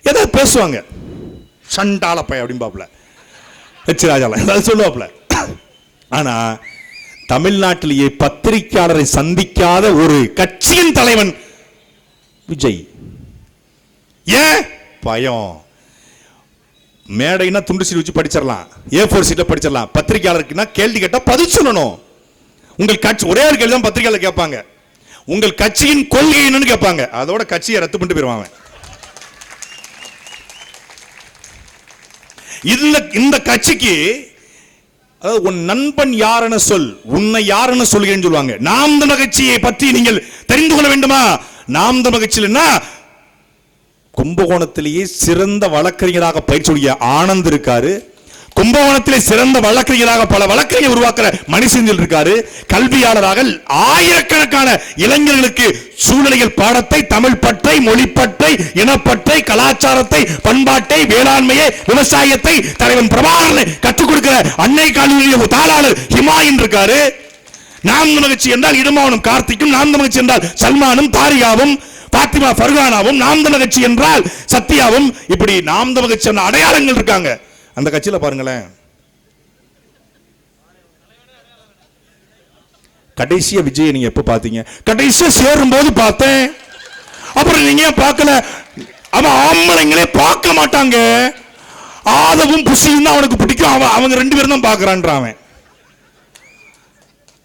ஏதாவது பேசுவாங்க. சண்டாளப்பை அப்படின்பாப்ல ஹெச் ராஜால ஏதாவது சொல்லுவாப்ல. ஆனா தமிழ்நாட்டிலேயே பத்திரிகையாளரை சந்திக்காத ஒரு கட்சியின் தலைவன் விஜய். ஏன் பயம்? மேடைனா துண்டு சீட் வச்சு படிச்சிடலாம், A4 சீட்ல படிச்சிடலாம். பத்திரிகையாளருக்குன்னா கேள்வி கேட்டா பதில் சொல்லணும். உங்கள் கட்சி ஒரே ஒரு கேள்வி தான் பத்திரிகையாளர் கேட்பாங்க, உங்கள் கட்சியின் கொள்கை என்னன்னு கேட்பாங்க. அதோட கட்சியை ரத்து பண்ணிட்டு போயிருவாங்க. இந்த கட்சிக்கு உன் நண்பன் யாருன்னு சொல், உன்னை யாருன்னு சொல்கிறேன்னு சொல்லுவாங்க. நாம் தமிழர் கட்சியை பற்றி நீங்கள் தெரிந்து கொள்ள வேண்டுமா? நாம் தமிழர் கட்சியில்னா கும்பகோணத்திலேயே சிறந்த வழக்கறிஞராக பயிற்சியுடைய ஆனந்த் இருக்காரு. கும்பகோணத்திலே சிறந்த வழக்கறிஞராக பல வழக்கறிஞர் உருவாக்குற மணிசெந்தில் இருக்காரு. கல்வியாளராக ஆயிரக்கணக்கான இளைஞர்களுக்கு சூழ்நிலைகள் பாடத்தை, தமிழ் பற்றை, மொழி பற்றை, இனப்பற்றை, கலாச்சாரத்தை, பண்பாட்டை, வேளாண்மையை, விவசாயத்தை தலைவன் பிரபாகரனை கற்றுக் கொடுக்கிற அன்னை கல்லூரி தாளாளர் ஹிமாயின் இருக்காரு. நாம் தமிழர் கட்சி என்றால் இடுமாவனும் கார்த்திக்கும், நாம் தமிழர் கட்சி என்றால் சல்மானும் தாரிகாவும் பாத்திமா ஃபர்கானாவும், நாம் தமிழர் கட்சி என்றால் சத்யாவும், இப்படி நாம் தமிழர் கட்சி என்ற அடையாளங்கள் இருக்காங்க. அந்த கட்சியில பாருங்களேன், கடைசியா விஜய் நீங்க எப்ப பாத்தீங்க? கடைசியா சேரும் போது பார்த்தேன். அப்புறம் நீங்க பார்க்கல. அவன் ஆம்பளைங்களே பார்க்க மாட்டாங்க. ஆதவும் புசியும் தான் அவனுக்கு பிடிக்கும். அவங்க 2 பேரும் தான் பாக்குறான்.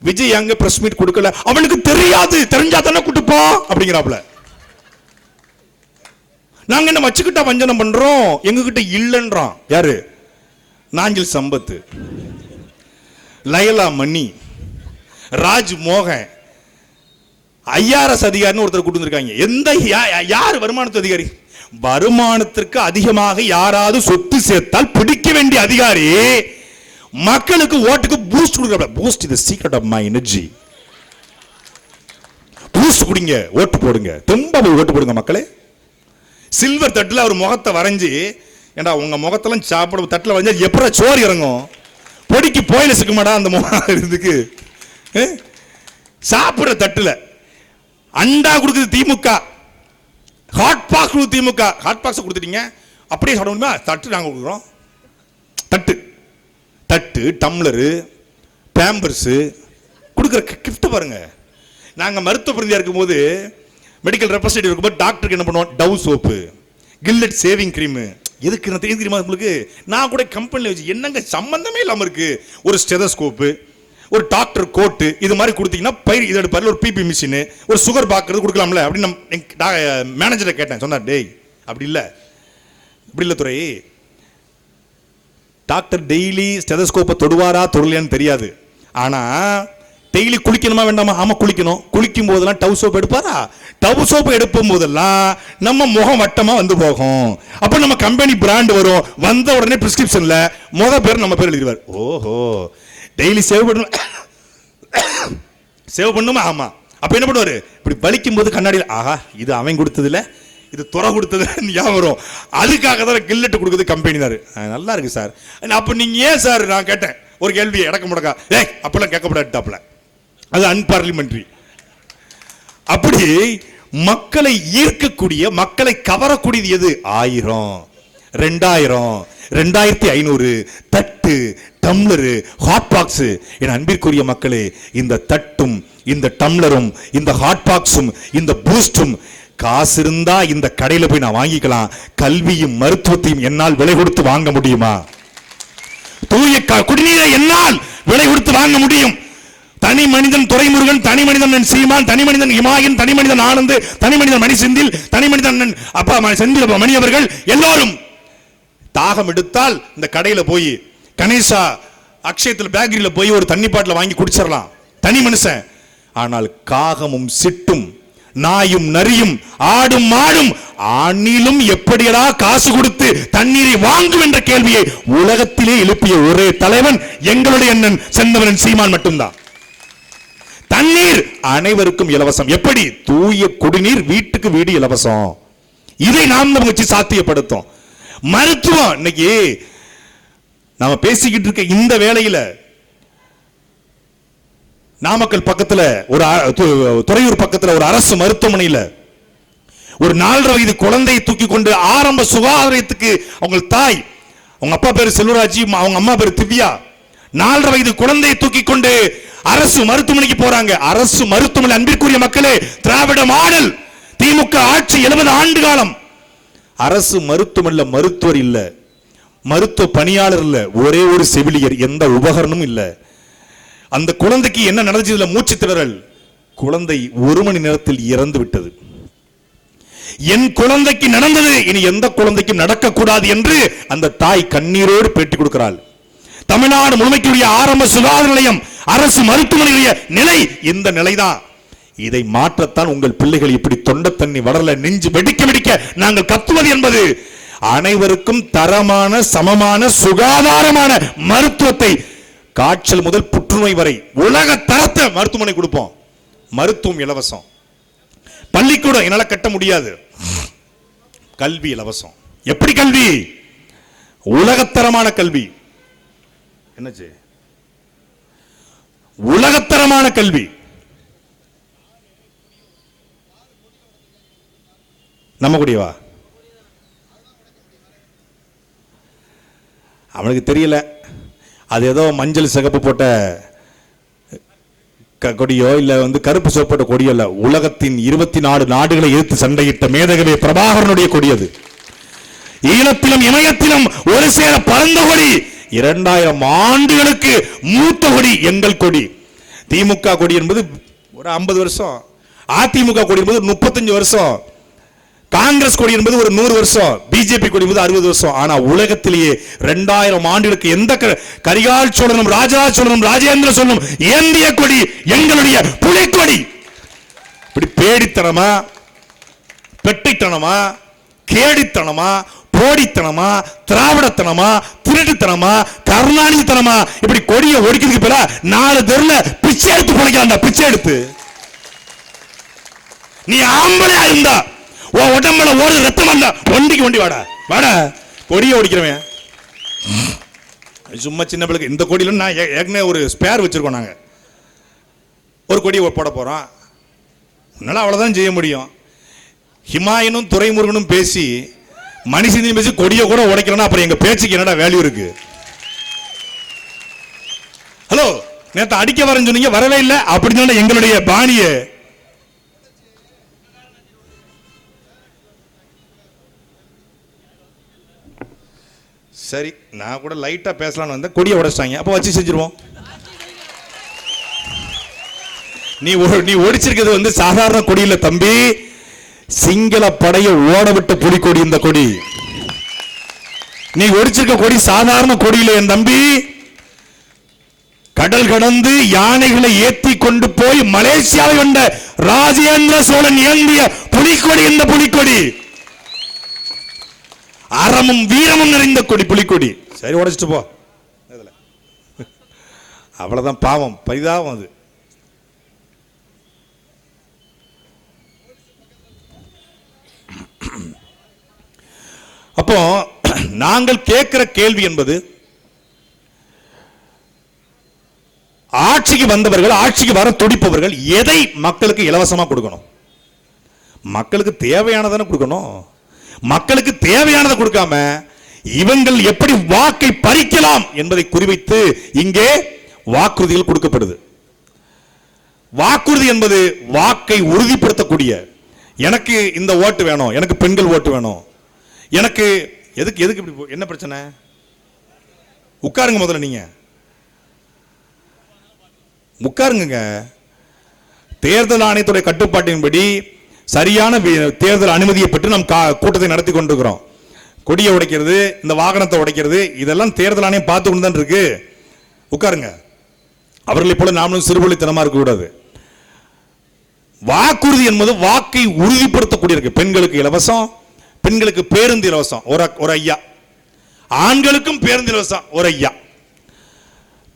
விஜய் அங்க பிரஸ் மீட் கொடுக்கல, அவனுக்கு தெரியாது, தெரிஞ்சா தானே கொடுப்போம் அப்படிங்கிறாப்ல. நாங்க என்ன வச்சுக்கிட்டா வஞ்சனம் பண்றோம், எங்க கிட்ட இல்லன்றான். யாரு? நாஞ்சில் சம்பத்து, லயலா மணி, ராஜ் மோகன், IRS அதிகாரின்னு ஒருத்தர் கூட்டு வந்திருக்காங்க. எந்த யார் வருமானத்து அதிகாரி? வருமானத்திற்கு அதிகமாக யாராவது சொத்து சேர்த்தால் பிடிக்க வேண்டிய அதிகாரி மக்களுக்கு ஓட்டுக்கு பூஸ்ட் கொடுக்கற. Boost is secret of my energy. Boost குடிங்க, ஓட்டு போடுங்க, தெம்பா போய் ஓட்டு போடுங்க மக்களே. சில்வர் தட்டுல அவர் முகத்தை வரைஞ்சி, ஏண்டா உங்க முகத்தெல்லாம் சாப்பிட தட்டுல வரைஞ்சா எப்படா சோறு இறங்கும்? பொடிக்கு போயில சிக்குமாடா அந்த முகம் இருக்கு. சாப்பிடுற தட்டுல அண்டா கொடுக்குது திமுக, ஹாட் பாக்ஸ் கொடுக்குது திமுக. ஹாட் பாக்ஸ் கொடுத்துட்டீங்க, அப்படியே சாப்பிட முடியுமா? தட்டு நாங்க கொடுக்குறோம். தட்டு தட்டு டம்ளரு பேம்பர்ஸ் கொடுக்குற கிஃப்ட் பாருங்க. நாங்க மருத்துவ பிரதியா இருக்கும்போது, மெடிக்கல் ரெப்ரசன்டேட்டிவ் இருக்கும்போது டாக்டருக்கு என்ன பண்ணுவோம்? Dove soap, Gillette shaving cream. எதுக்கு தெரியுமா உங்களுக்கு? நான் கூட கம்பெனியில் வச்சு என்னங்க சம்பந்தமே இல்லாமல் இருக்கு. ஒரு ஸ்டெதஸ்கோப்பு, ஒரு டாக்டர் கோட்டு இது மாதிரி கொடுத்தீங்கன்னா பயிர் இது எடுப்பாரு, ஒரு பிபி மிஷின், ஒரு சுகர் பார்க்கறது கொடுக்கலாம்ல அப்படின்னு மேனேஜரை கேட்டேன். சொன்னார், டேய் அப்படி இல்லை, இப்படி இல்லை துறை, டாக்டர் டெய்லி ஸ்டெதஸ்கோப்பை தொடுவாரா தொடலையான்னு தெரியாது, ஆனா டெய்லி குளிக்கணுமா வேண்டாமா? ஆமா குளிக்கணும். குளிக்கும் போதெல்லாம் டவ் சோப் எடுப்பாரா? டவ் சோப் எடுக்கும் போதெல்லாம் நம்ம முகம் வட்டமா வந்து போகும். அப்ப நம்ம கம்பெனி பிராண்ட் வரும், வந்த உடனே பிரிஸ்கிரிப்ஷன்ல பேர் நம்ம பேர் எழுதிடுவார். ஓஹோ, டெய்லி சேவ் பண்ணணும், சேவ் பண்ணுமா? ஆமா. அப்ப என்ன பண்ணுவாரு, இப்படி வலிக்கும் போது கண்ணாடியில், ஆஹா இது அவன் கொடுத்ததுல, இது துறை கொடுத்தது ஞாபகம் வரும். அதுக்காக தான் கில்லெட்டு கொடுக்குது கம்பெனி தான். நல்லா இருக்கு சார். அப்ப நீங்க ஏன் சார், நான் கேட்டேன் ஒரு கேள்வி இடக்க முடக்கா, ஏய் அப்பெல்லாம் கேட்கப்படாட்டாப்ல, அது அன்பார்லிமெண்டரி. அப்படி மக்களை ஈர்க்கக்கூடிய, மக்களை கவரக்கூடியது எது? 1000, 2000, 2500 தட்டு, டம்ளரு, ஹாட் பாக்ஸ். என் அன்பிற்குரிய மக்களே, இந்த தட்டும் இந்த டம்ளரும் இந்த ஹாட் பாக்ஸும் இந்த பூஸ்டும் காசு இருந்தா இந்த கடையில போய் நான் வாங்கிக்கலாம். கல்வியும் மருத்துவத்தையும் என்னால் விலை கொடுத்து வாங்க முடியுமா? தூய குடிநீரை என்னால் விலை கொடுத்து வாங்க முடியும். தனி மனிதன் துரைமுருகன், தனி மனிதன் சீமான், தனி மனிதன் இமாயின், தனி மனிதன் ஆனந்த், தனி மனிதன் மணி செந்தில், தனி மனிதன் அப்பா செந்தில் மணி அவர்கள் எல்லோரும் தாகம் எடுத்தால் இந்த கடையில போய் கணேசா அக்ஷயத்தில் பேக்கரியில போய் ஒரு தண்ணி பாட்டில் வாங்கி குடிச்சிடலாம், தனி மனுஷன். ஆனால் காகமும் சிட்டும் நாயும் நரியும் ஆடும் மாடும் ஆணிலும் எப்படியடா காசு கொடுத்து தண்ணீரை வாங்கும் என்ற கேள்வியை உலகத்திலே எழுப்பிய ஒரே தலைவன் எங்களுடைய அண்ணன் செந்தவன் சீமான் மட்டும்தான். தண்ணீர் அனைவருக்கும் இலவசம். எப்படி? தூய குடிநீர் வீட்டுக்கு வீடு இலவசம். இதை நாம் வச்சு சாத்தியப்படுத்தும். மருத்துவம் இன்னைக்கு நாம பேசிக்கிட்டு இருக்க இந்த வேளையில நாமக்கல் பக்கத்துல ஒரு துறையூர் பக்கத்துல ஒரு அரசு மருத்துவமனையில் ஒரு 4.5 வயது குழந்தையை தூக்கி கொண்டு ஆரம்ப சுகாதாரத்துக்கு, அவங்க தாய், அவங்க அப்பா பேரு செல்வராஜ், அவங்க அம்மா பேரு திவ்யா, 4.5 வயது குழந்தையை தூக்கி கொண்டு அரசு மருத்துவமனைக்கு போறாங்க. அரசு மருத்துவமனை, அன்பிற்குரிய மக்களே, திராவிட மாடல் திமுக ஆட்சி 70 ஆண்டு காலம். அரசு மருத்துவமனையில் மருத்துவர் இல்ல, மருத்துவ பணியாளர் இல்ல, ஒரே ஒரு செவிலியர், எந்த உபகரணமும் இல்ல. அந்த குழந்தைக்கு என்ன நடந்ததுல மூச்சு திணறல். குழந்தை 1 மணி நேரத்தில் இறந்து விட்டது. என் குழந்தைக்கு நடந்தது, இனி எந்த குழந்தைக்கும் நடக்கக்கூடாது என்று அந்த தாய் கண்ணீரோடு பேட்டி கொடுக்கிறாள். தமிழ்நாடு முழுமைக்குரிய ஆரம்ப சுகாதார நிலையம், அரசு மருத்துவமனையுடைய நிலை இந்த நிலைதான். இதை மாற்றத்தான் உங்கள் பிள்ளைகள் இப்படி தொண்டை தண்ணி வளரல, நெஞ்சு வெடிக்க வெடிக்க நாங்கள் கத்துவது என்பது அனைவருக்கும் தரமான சமமான சுகாதாரமான மருத்துவத்தை, காய்ச்சல் முதல் புற்றுநோய் வரை உலக தரத்தை மருத்துவமனை கொடுப்போம். மருத்துவம் இலவசம். பள்ளிக்கூடம் என்னால கட்ட முடியாது, கல்வி இலவசம். எப்படி கல்வி? உலகத்தரமான கல்வி. என்னச்சு? உலகத்தரமான கல்வி. நம்ம கூடியவா? அவனுக்கு தெரியல, அது ஏதோ மஞ்சள் சிகப்பு போட்ட கொடியோ இல்ல கருப்பு சோப்பு போட்ட கொடியோ இல்ல, உலகத்தின் 24 நாடுகளை எதிர்த்து சண்டையிட்ட மேதகவே பிரபாகரனுடைய கொடி அது. ஈழத்திலும் இமயத்திலும் ஒரு சேர பறந்த கொடி, 2000 ஆண்டுகளுக்கு மூத்த கொடி எங்கள் கொடி. திமுக கொடி என்பது ஒரு 50 வருஷம், அதிமுக கொடி என்பது 35 வருஷம், காங்கிரஸ் கொடி என்பது ஒரு 100 வருஷம், பிஜேபி கொடி என்பது 60 வருஷம். ஆனா உலகத்திலேயே 2000 ஆண்டுகளுக்கு எந்த கரிகால் சோழனும் ராஜராஜ சோழனும் ராஜேந்திர சோழனும் ஏந்திய கொடி எங்களுடைய புலிக்கொடி. இப்படி பேடித்தனமா, பெட்டித்தனமா, கேடித்தனமா, போடித்தனமா, திராவிடத்தனமா, திருட்டுத்தனமா, கருணாநிதித்தனமா இப்படி கொடியை ஒடிக்கிறதுக்கு பேர 4 தெருல பிச்சை எடுத்து பிழைக்கலாம். பிச்சை எடுத்து நீ ஆம்பளையா இருந்தா உடம்புல ஓடு ரத்தம் அல்ல, ஒண்டிக்கு ஒண்டி வாடா வாடா. கொடியை ஒடிக்கிறவன் சும்மா சின்ன பிள்ளைக்கு. இந்த கொடியில நான் ஏற்கனவே ஒரு ஸ்பேர் வச்சிருக்கோம். நாங்க ஒரு கொடியை போட போறோம், உன்னால அவ்வளவுதான் செய்ய முடியும். ஹிமாயனும் துரைமுருகனும் பேசி மனுஷனையும் பேசி கொடியை கூட உடைக்கிறோம்னா அப்புறம் எங்க பேச்சுக்கு என்னடா வேல்யூ இருக்கு? ஹலோ, நேத்து அடிக்க வரேன்னு சொன்னீங்க, வரவே இல்லை. அப்படின்னு எங்களுடைய பாணியை சரி, நான் கூட லைட்டா பேசலாம்னு வந்தேன், கொடியை உடைச்சிட்டாங்க. அப்போ வச்சு செஞ்சிருவோம். நீ ஒடிச்சிருக்கிறது வந்து சாதாரண கொடி இல்ல தம்பி, சிங்கள படைய ஓட விட்ட புலிக்கொடி இந்த கொடி. நீ ஒடிச்சிருக்க கொடி சாதாரண கொடி இல்ல என் தம்பி. கடல் கடந்து யானைகளை ஏத்தி கொண்டு போய் மலேசியாவை வந்த ராஜேந்திர சோழன் ஏந்திய புலிக்கொடி இந்த புலிக்கொடி. அறமும் வீரமும் நிறைந்த கொடி புலிக்கொடி. சரி உடைச்சிட்டு போ, அவ்வளவுதான். பாவம், பரிதாபம் அது. அப்போ நாங்கள் கேட்கிற கேள்வி என்பது, ஆட்சிக்கு வந்தவர்கள், ஆட்சிக்கு வர துடிப்பவர்கள் எதை மக்களுக்கு இலவசமா கொடுக்கணும்? மக்களுக்கு தேவையானதானே கொடுக்கணும். மக்களுக்கு தேவையானதை கொடுக்காம இவங்கள் எப்படி வாக்கை பறிக்கலாம் என்பதை குறிவைத்து இங்கே வாக்குறுதிகள் கொடுக்கப்படுது. வாக்குறுதி என்பது வாக்கை உறுதிப்படுத்தக்கூடிய, எனக்கு இந்த ஓட்டு வேணும், எனக்கு பெண்கள் ஓட்டு வேணும், எனக்கு எதுக்கு எதுக்கு இப்படி என்ன பிரச்சனை? உட்காருங்க முதல்ல, நீங்க உட்காருங்க. தேர்தல் ஆணையத்துடைய கட்டுப்பாட்டின்படி சரியான தேர்தல் அனுமதியை பெற்று நாம் கூட்டத்தை நடத்தி கொண்டிருக்கிறோம். கொடியை உடைக்கிறது, இந்த வாகனத்தை உடைக்கிறது, இதெல்லாம் தேர்தல் ஆணையம் பார்த்து கொண்டு தான் இருக்கு. உட்காருங்க. அவர்களை போல நாமளும் சிறுபொலித்தனமா இருக்கக்கூடாது. வாக்குறுதி என்பது வாக்கை உறுதிப்படுத்தக்கூடிய இருக்கு. பெண்களுக்கு இலவசம், பெண்களுக்கு பேருந்து இலவசம் ஒரு ஐயா, ஆண்களுக்கும் பேருந்து இலவசம் ஒரு ஐயா,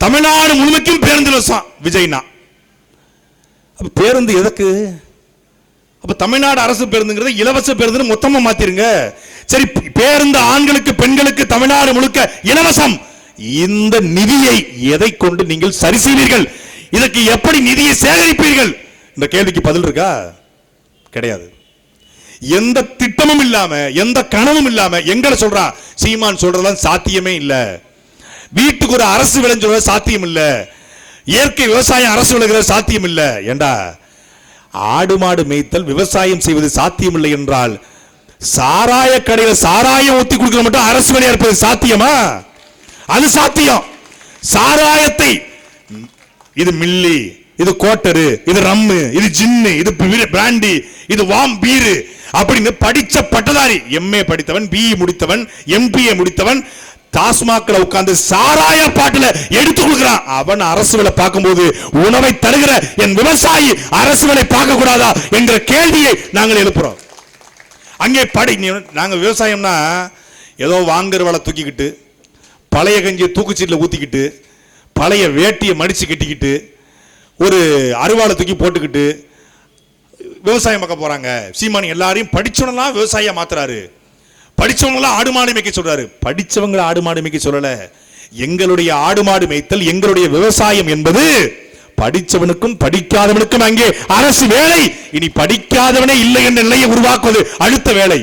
தமிழ்நாடு முழுமைக்கும் பேருந்து இலவசம் விஜய்னா. அப்ப பேருந்து எதற்கு? அப்ப தமிழ்நாடு அரசு பேருந்துங்கிறது இலவச பேருந்து மொத்தமா மாத்திருங்க. சரி, பேருந்து ஆண்களுக்கு பெண்களுக்கு தமிழ்நாடு முழுக்க இலவசம். இந்த நிதியை எதை கொண்டு நீங்கள் சரி செய்வீர்கள்? இதற்கு எப்படி நிதியை சேகரிப்பீர்கள்? இந்த கேள்விக்கு பதில் இருக்கா? கிடையாது. எந்த திட்டமும் இல்லாம, எந்த கனவும் இல்லாம எங்களை சொல்றா சீமான் சொல்றதெல்லாம் சாத்தியமே இல்ல. வீட்டுக்கு ஒரு அரசு விளைஞ்ச சொல்றது சாத்தியம் இல்ல. இயற்கை விவசாயம் அரசு விளைகிறது சாத்தியம் இல்ல. ஏண்டா, ஆடு மாடு மேய்த்தல் விவசாயம் செய்வது சாத்தியம் இல்லை என்றால் சாராய கடையில் சாராயம் ஊத்தி கொடுக்க மட்டும் அரசு வேலையா இருப்பது சாத்தியமா? அது சாத்தியம். சாராயத்தை இது மில்லி, இது கோட்டரு, இது ரம்மு, இது ஜின்னு, இது பிராண்டி, இது வாம் பீரு அப்படின்னு படிச்ச பட்டதாரி, எம்ஏ படித்தவன், பிஇ முடித்தவன், எம்பிஏ முடித்தவன் டாஸ்மாக்ல உட்கார்ந்து சாராய பாட்டுல எடுத்து கொடுக்கிறான். அவன் அரசு வேலை பார்க்கும்போது உணவை தருகிற என் விவசாயி அரசு வேலை பார்க்க கூடாதா என்கிற கேள்வியை நாங்கள் எழுப்புறோம். அங்கே நாங்க விவசாயம்னா ஏதோ வாங்குற வேலை தூக்கிக்கிட்டு, பழைய கஞ்சியை தூக்குச்சீட்டில் ஊத்திக்கிட்டு, பழைய வேட்டியை மடிச்சு கட்டிக்கிட்டு, ஒரு அருவாளை தூக்கி போட்டுக்கிட்டு விவசாயம் பார்க்க போறாங்க. சீமான் எல்லாரையும் படிச்சவனெல்லாம் விவசாயியா மாத்துறாரு. படிச்சவங்களாம் ஆடு மாடு மேய்க்க சொல்றாரு. படிச்சவங்களை ஆடு மாடு மேய்க்க சொல்லல. எங்களுடைய ஆடு மாடு மேய்த்தல், எங்களுடைய விவசாயம் என்பது படிச்சவனுக்கும் படிக்காதவனுக்கும் அங்கே அரசு வேலை. இனி படிக்காதவனே இல்லை என்ற நிலையை உருவாக்குவது அடுத்த வேலை.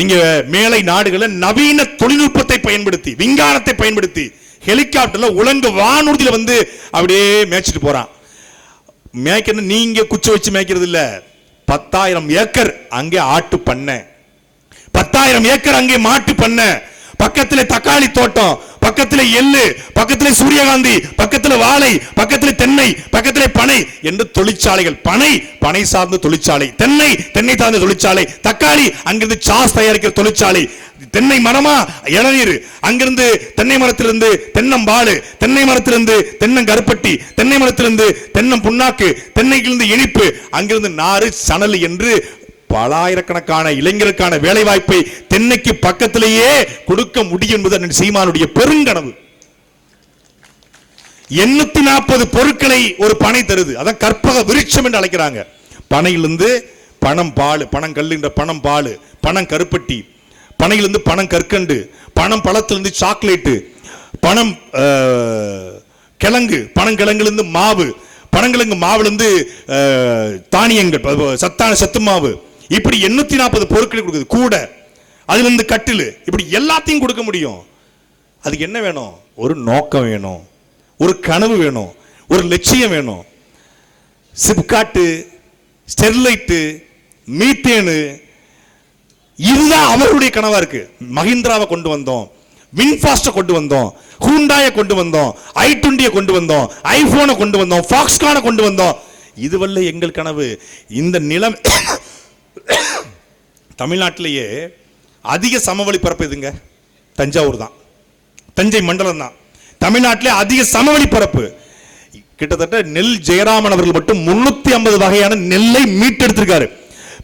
நீங்க மேலை நாடுகளில் நவீன தொழில்நுட்பத்தை பயன்படுத்தி, விஞ்ஞானத்தை பயன்படுத்தி ஹெலிகாப்டர்ல உலங்க வானூர்தியில வந்து அப்படியே மேய்ச்சிட்டு போறான். மேய்க்கிறது நீங்க குச்சி வச்சு மேய்க்கிறது இல்ல. 10,000 ஏக்கர் அங்கே ஆட்டு பண்ணை, 10,000 ஏக்கர் அங்கே மாட்டு பண்ணை, பக்கத்துல தக்காளி தோட்டம், பக்கத்துல எள்ளு, பக்கத்துல சூரியகாந்தி, பக்கத்துல வாழை, பக்கத்துல தென்னை, பக்கத்துல பனை என்று தொழிற்சாலைகள். பனை சார்ந்த தொழிற்சாலை, தென்னை சார்ந்த தொழிற்சாலை, தக்காளி அங்கிருந்து சாஸ் தயாரிக்கிற தொழிற்சாலை, தென்னை மரமா இளநீர், அங்கிருந்து தென்னை மரத்திலிருந்து தென்னம்பாலு, தென்னை மரத்திலிருந்து தென்னங்கருப்பட்டி, தென்னை மரத்திலிருந்து தென்னம் புண்ணாக்கு, தென்னையிலிருந்து இனிப்பு, அங்கிருந்து நாறு சணல் என்று பலாயிரக்கணக்கான இளைஞருக்கான வேலை வாய்ப்பை தென்னைக்கு பக்கத்திலேயே கொடுக்க முடியும் என்பது சீமானுடைய பெருங்கனவு. 840 பொருட்களை ஒரு பனை தருது. அதான் கற்பக விருட்சம் என்று அழைக்கிறாங்க. பனையிலிருந்து பணம் பால், பனங்கல் என்ற பணம் பால், பணம் கருப்பட்டி, பனையிலிருந்து பணம் கற்கண்டு, பணம் பழத்திலிருந்து சாக்லேட்டு, பணம் கிழங்கு, பனங்கிழங்கிலிருந்து மாவு, பனங்கிழங்கு மாவுலேருந்து தானியங்கள், சத்து மாவு, இப்படி 840 பொருட்களை கொடுக்குது. கூட அதிலிருந்து கட்டில், இப்படி எல்லாத்தையும் கொடுக்க முடியும். அதுக்கு என்ன வேணும்? ஒரு நோக்கம் வேணும், ஒரு கனவு வேணும், ஒரு லட்சியம் வேணும். சிப்காட்டு, ஸ்டெர்லைட்டு, மீத்தேனு, இதுதான் அவருடைய கனவா இருக்கு. மஹிந்திராவை கொண்டு வந்தோம், வின்ஃபாஸ்ட கொண்டு வந்தோம், ஹூண்டாயை கொண்டு வந்தோம், i20 கொண்டு வந்தோம், ஐபோனை கொண்டு வந்தோம், ஃபாக்ஸ்கானை கொண்டு வந்தோம். இதுவல்ல எங்கள் கனவு. இந்த நிலம் தமிழ்நாட்டிலேயே அதிக சமவெளி பரப்பு எதுங்க? தஞ்சாவூர் தான், தஞ்சை மண்டலம் தான். தமிழ்நாட்டிலே அதிக சமவெளி பரப்பு. கிட்டத்தட்ட நெல் ஜெயராமன் அவர்கள் மட்டும் 350 வகையான நெல்லை மீட்டெடுத்திருக்காரு.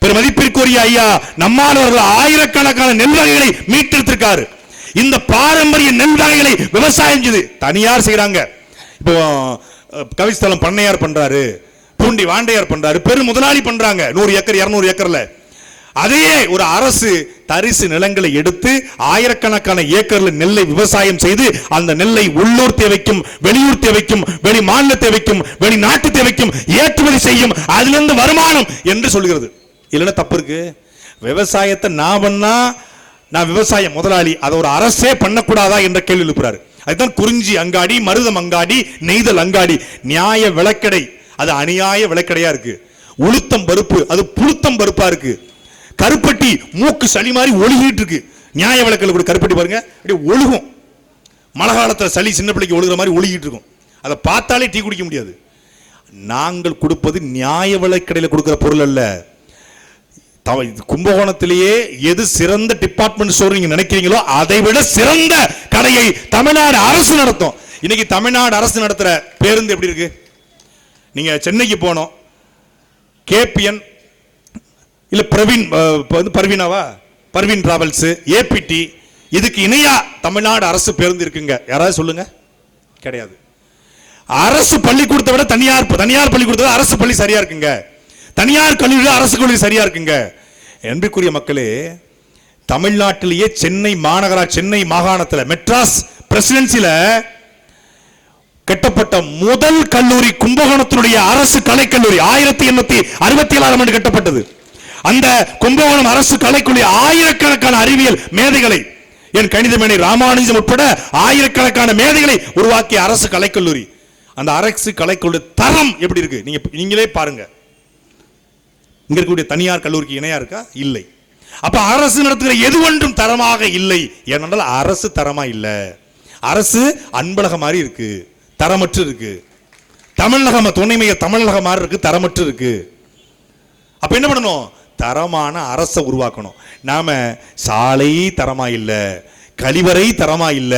பெருமதிப்பிற்குரிய ஐயா நம்மால் அவர்கள் ஆயிரக்கணக்கான நெல் வகைகளை மீட்டெடுத்திருக்காரு. இந்த பாரம்பரிய நெல் வகைகளை விவசாயம் செய்து தனியார் செய்யறாங்க. இப்போ கவிஸ்தலம் பண்ணையார் பண்றாரு, பூண்டி வாண்டையார் பண்றாரு, பெரும் முதலாளி பண்றாங்க 100 ஏக்கர் 200 ஏக்கர்ல. அதையே ஒரு அரசு தரிசு நிலங்களை எடுத்து ஆயிரக்கணக்கான ஏக்கர்ல நெல்லை விவசாயம் செய்து அந்த நெல்லை உள்ளூர் தேவைக்கும் வெளியூர் தேவைக்கும் வெளி மாநில தேவைக்கும் வெளிநாட்டு தேவைக்கும் ஏற்றுமதி செய்யும், அதிலிருந்து வருமானம் என்று சொல்கிறது. இல்லைன்னா தப்பு இருக்கு. விவசாயத்தை நான் பண்ணா நான் விவசாய முதலாளி, அதை ஒரு அரசே பண்ணக்கூடாதா என்ற கேள்வி எழுப்புறாரு. அதுதான் குறிஞ்சி அங்காடி, மருதம் அங்காடி, நெய்தல் அங்காடி. நியாய விளக்கடை அது அநியாய விளக்கடையா இருக்கு. உளுத்தம் பருப்பு அது புளுத்தம் பருப்பா இருக்கு. கருப்பட்டி மூக்கு சளி மாதிரி ஒழுகிட்டு இருக்கு. நியாய விளக்கல கூட கருப்பட்டி பாருங்க, அப்படியே ஒழுகும். மழை காலத்துல சளி சின்ன பிள்ளைக்கு ஒழுகிற மாதிரி ஒழுகிட்டு இருக்கும். அதை பார்த்தாலே டீ குடிக்க முடியாது. நாங்கள் கொடுப்பது நியாய விளக்கடையில் கொடுக்கிற பொருள் அல்ல. கும்பகோணத்திலேயே எது சிறந்த டிபார்ட்மெண்ட் ஸ்டோர் நீங்க நினைக்கிறீங்களோ அதை விட சிறந்த கடையை தமிழ்நாடு அரசு நடத்தும். இன்னைக்கு தமிழ்நாடு அரசு நடத்துற பேருந்து எப்படி இருக்கு? நீங்க சென்னைக்கு போனோம், கேபிஎன் இல்ல பர்வீனாவா, பர்வீன் டிராவல்ஸ், ஏபிடி, இதுக்கு இணையா தமிழ்நாடு அரசு பேருந்து இருக்குங்க? யாராவது சொல்லுங்க. கிடையாது. அரசு பள்ளிக்கூடத்தை விட தனியார் பள்ளிக்கூடத்தை அரசு பள்ளி சரியா இருக்குங்க. தனியார் கல்லூரி அரசு கல்லூரி சரியா இருக்குங்க. என்பதற்குரிய மக்களே, தமிழ்நாட்டிலேயே சென்னை மாகாணத்தில் மெட்ராஸ் பிரசிடென்சில கட்டப்பட்ட முதல் கல்லூரி கும்பகோணத்தினுடைய அரசு கலைக்கல்லூரி 1867 ஆண்டு கட்டப்பட்டது. அந்த கும்பகோணம் அரசு கலைக்கல்லூரி ஆயிரக்கணக்கான அறிவியல் மேதைகளை, என் கணித மேதை ராமானுஜம் உட்பட ஆயிரக்கணக்கான மேதைகளை உருவாக்கிய அரசு கலைக்கல்லூரி. அந்த அரசு கலைக்கல்லூரி தரம் எப்படி இருக்கு நீங்களே பாருங்க. இங்க இருக்கக்கூடிய தனியார் கல்லூரிக்கு இணையா இருக்கா? இல்லை. அப்ப அரசு நடத்துகிற எது ஒன்றும் தரமாக இல்லை. ஏனென்றால் அரசு தரமா இல்ல. அரசு அன்பழக மாதிரி இருக்கு, தரமற்று இருக்கு. தமிழகம் துணைமைய தமிழக மாதிரி இருக்கு, தரமற்று இருக்கு. அப்ப என்ன பண்ணணும்? தரமான அரசை உருவாக்கணும். நாம சாலை தரமா இல்ல, கழிவறை தரமா இல்ல,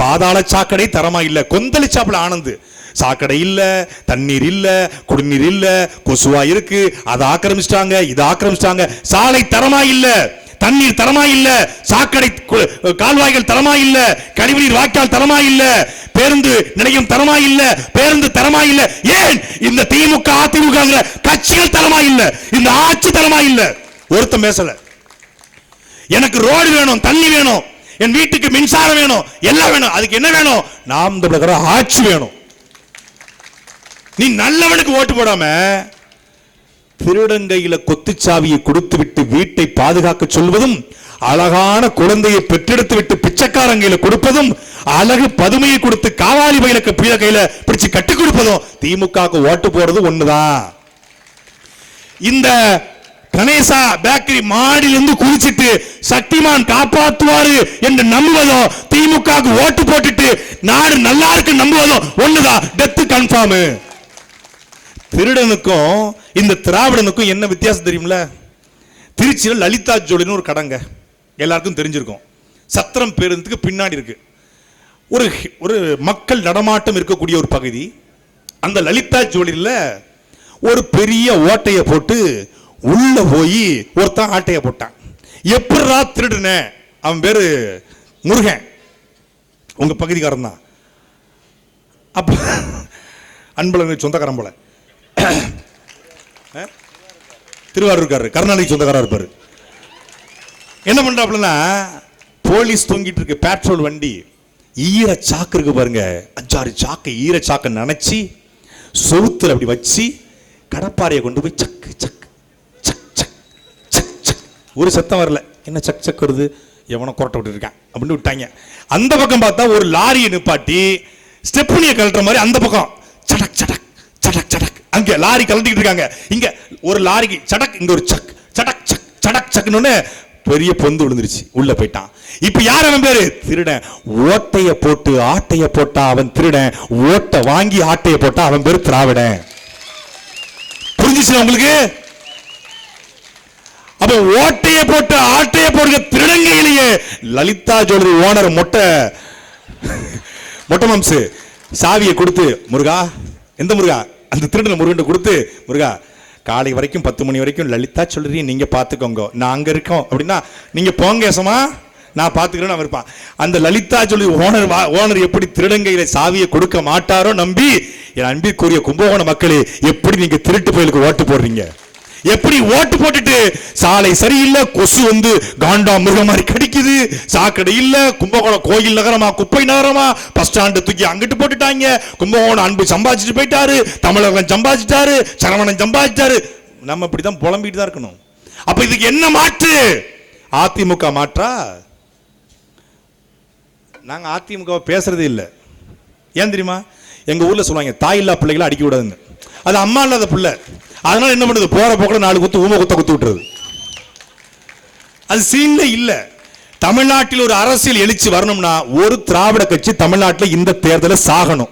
பாதாள சாக்கடை தரமா இல்ல. கொந்தளிச்சாப்புல ஆனந்து. சாக்கடை இல்ல, தண்ணீர் இல்ல, குடிநீர் இல்ல, கொசுவா இருக்கு, அதை ஆக்கிரமிச்சிட்டாங்க, இதை ஆக்கிரமிச்சிட்டாங்க. சாலை தரமா இல்ல, தண்ணீர் தரமா இல்ல, சாக்கடை கால்வாய்கள் தரமா இல்ல, கழிவுநீர் வாய்க்கால் தரமா இல்ல, பேருந்து நிலையம் தரமா இல்ல, பேருந்து தரமா இல்ல. ஏன்? இந்த திமுக அதிமுக கட்சிகள் தரமா இல்ல, இந்த ஆட்சி தரமா இல்ல. ஒருத்தம் பேசல. எனக்கு ரோடு வேணும், தண்ணி வேணும், என் வீட்டுக்கு மின்சாரம் வேணும், எல்லாம் வேணும். அதுக்கு என்ன வேணும்? நாம் தமிழர் ஆட்சி வேணும். நீ நல்லவனுக்கு ஓட்டு போடாம திருடங்கையில கொத்துச்சாவியை கொடுத்து விட்டு வீட்டை பாதுகாக்க சொல்வதும், அழகான குழந்தையை பெற்றெடுத்து விட்டு பிச்சைக்காரங்கையில கொடுப்பதும், அழகு பதுமையை கொடுத்து காவாலி பையில கையில பிடிச்சு கட்டி கொடுப்பதும் திமுக ஓட்டு போறது ஒண்ணுதான். இந்த கணேசா பேக்கரி மாடியிலிருந்து குதிச்சிட்டு சக்திமான் காப்பாற்றுவாரு என்று நம்புவதும், திமுக ஓட்டு போட்டுட்டு நாடு நல்லா இருக்கு நம்புவதும் ஒண்ணுதான். Death confirm. திருடனுக்கும் இந்த திராவிடனுக்கும் என்ன வித்தியாசம் தெரியுமில்ல? திருச்சியில் லலிதா ஜோடின்னு ஒரு கடைங்க, எல்லாருக்கும் தெரிஞ்சிருக்கும். சத்திரம் பேருந்துக்கு பின்னாடி இருக்கு. ஒரு மக்கள் நடமாட்டம் இருக்கக்கூடிய ஒரு பகுதி. அந்த லலிதா ஜோடியில் ஒரு பெரிய ஓட்டையை போட்டு உள்ள போய் ஒருத்தன் ஆட்டையை போட்டான். எப்படா திருடுன? அவன் பேரு முருகன், உங்க பகுதிக்காரன் தான். அப்ப அன்பழகன் சொந்தக்காரன் போல, திருவாரூர்காரர், கருணாநிதி சொந்தக்காரர் இருப்பாரு. என்ன பண்றாப்லன்னா, போலீஸ் தொங்கிட்டு இருக்கு பெட்ரோல் வண்டி, ஈர சாக்கு இருக்கு பாருங்க, 5-6 சாக்கு ஈர சாக்க நினைச்சு சொவுத்துல அப்படி வச்சு கடப்பாறையை கொண்டு போய் சக்கு சக்கு சக் சக் சக் சக். ஒரு சத்தம் வரல. என்ன சக் சக் வருது? எவனோ கொரட்டை விட்டு இருக்கான் அப்படின்னு விட்டாங்க. அந்த பக்கம் பார்த்தா ஒரு லாரியை நிப்பாட்டி ஸ்டெப்னியை கழட்டுற மாதிரி அந்த பக்கம் சடக் சடக் சடக் சடக், அங்க லாரி கலட்டிட்டு இருக்காங்க. இங்க ஒரு லாரிக்கு சடக், இங்க ஒரு சக் சடக் சக் சடக் சக்னு பெரிய பொந்து விழுந்துருச்சு, உள்ள போயிட்டான். இப்ப யார் அவன் பேரு? திருடன். ஓட்டைய போட்டு ஆட்டைய போட்டா அவன் திருடன், ஓட்ட வாங்கி ஆட்டைய போட்டா அவன் பேரு திராவிடன். புரிஞ்சுச்சு உங்களுக்கு? அப்ப ஓட்டைய போட்டு ஆட்டைய போடுற திருடங்கையிலேயே லலிதா ஜுவல்லரி ஓனர் மொட்டை மாம்சு சாவியை கொடுத்து, முருகா, எந்த முருகா, அந்த திருடன முருகன் கொடுத்து, முருகா காலை வரைக்கும் 10 மணி வரைக்கும் லலிதா ஜுவல்லரி நீங்க பாத்துக்கோங்க, நான் அங்க இருக்கோம் அப்படின்னா நீங்க போங்க ஏசமா, நான் பாத்துக்கிறேன்னு அவன் இருப்பான். அந்த லலிதா ஜுவல்லரி ஓனர் எப்படி திருடங்கையில சாவியை கொடுக்க மாட்டாரோ நம்பி, என் அன்பிற்குரிய கும்பகோணம் மக்களே, எப்படி நீங்க திருட்டு பயலுக்கு ஓட்டு போடுறீங்க? எப்படி ஓட்டு போட்டுட்டு சாலை சரியில்லை, கொசு வந்து காண்டா மிருகம் மாதிரி கடிக்குது, சாக்கடை இல்ல, கும்பகோணம் கோயில் நகரமா குப்பை நகரமா, பஸ் ஸ்டாண்டு தூக்கி அங்கிட்டு போட்டுட்டாங்க, கும்பகோணம் அன்பு சம்பாதிச்சுட்டு போயிட்டாரு, தமிழகம் சம்பாதிச்சிட்டாரு, சரவணன் சம்பாதிச்சாரு. நம்ம இப்படிதான் புலம்பிட்டு தான் இருக்கணும். அப்ப இதுக்கு என்ன மாற்று? அதிமுக மாற்றா? நாங்க அதிமுக பேசுறதே இல்லை. ஏன் தெரியுமா? எங்க ஊர்ல சொல்லுவாங்க தாய் இல்லா பிள்ளைகளை அடிக்க விடாதுன்னு. அது அம்மா இல்லாத பிள்ளை, அதனால என்ன பண்ணுது, போற போக்குல 4 குத்து ஊம குத்த குத்து விட்டுறது. அது சீன்ல இல்ல. தமிழ்நாட்டில் ஒரு அரசியல் எழுச்சி வரணும்னா ஒரு திராவிட கட்சி தமிழ்நாட்டில் இந்த தேர்தலை சாகணும்,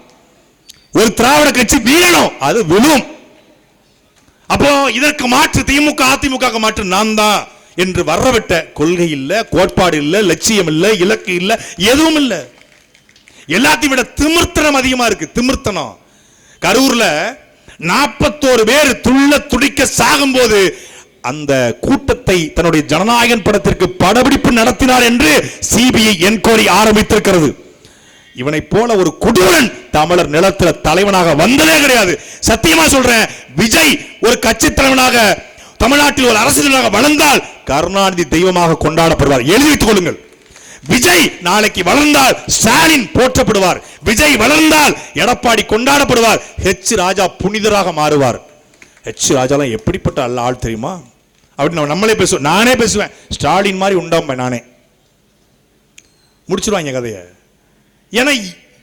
ஒரு திராவிட கட்சி வீழணும், அது விழும். அப்போ இதற்கு மாற்று திமுக அதிமுக மாற்று நான் தான் என்று வரவிட்ட கொள்கை இல்ல, கோட்பாடு இல்ல, லட்சியம் இல்ல, இலக்கு இல்ல, எதுவும் இல்ல. எல்லாத்தையும் விட திமிர்த்தனம் அதிகமா இருக்கு. திமிர்த்தனம். கரூர்ல 41 பேர் துள்ள துடிக்க சாகும் போது அந்த கூட்டத்தை தன்னுடைய ஜனநாயகன் படத்திற்கு படப்பிடிப்பு நடத்தினார் என்று சிபிஐ என்கொயரி ஆரம்பித்திருக்கிறது. இவனை போல ஒரு கொடூரன் தமிழர் நிலத்தில் தலைவனாக வந்ததே கிடையாது. சத்தியமா சொல்றேன், விஜய் ஒரு கட்சி தலைவனாக தமிழ்நாட்டில் ஒரு அரசியலாக வளர்ந்தால் கருணாநிதி தெய்வமாக கொண்டாடப்படுவார். எழுதி வைத்துக் கொள்ளுங்கள். விஜய் நாளைக்கு வளர்ந்தால் ஸ்டாலின் போற்றப்படுவார். விஜய் வளர்ந்தால் எடப்பாடி கொண்டாடப்படுவார். ஹெச் ராஜா புனிதராக மாறுவார். ஹெச் ராஜாலாம் எப்படிப்பட்ட ஆள் தெரியுமா? அப்படின்னு நம்மளே பேசுவோம். நானே பேசுவேன், ஸ்டாலின் மாதிரி உண்டாம நானே முடிச்சிருவாங்க கதையை. ஏன்னா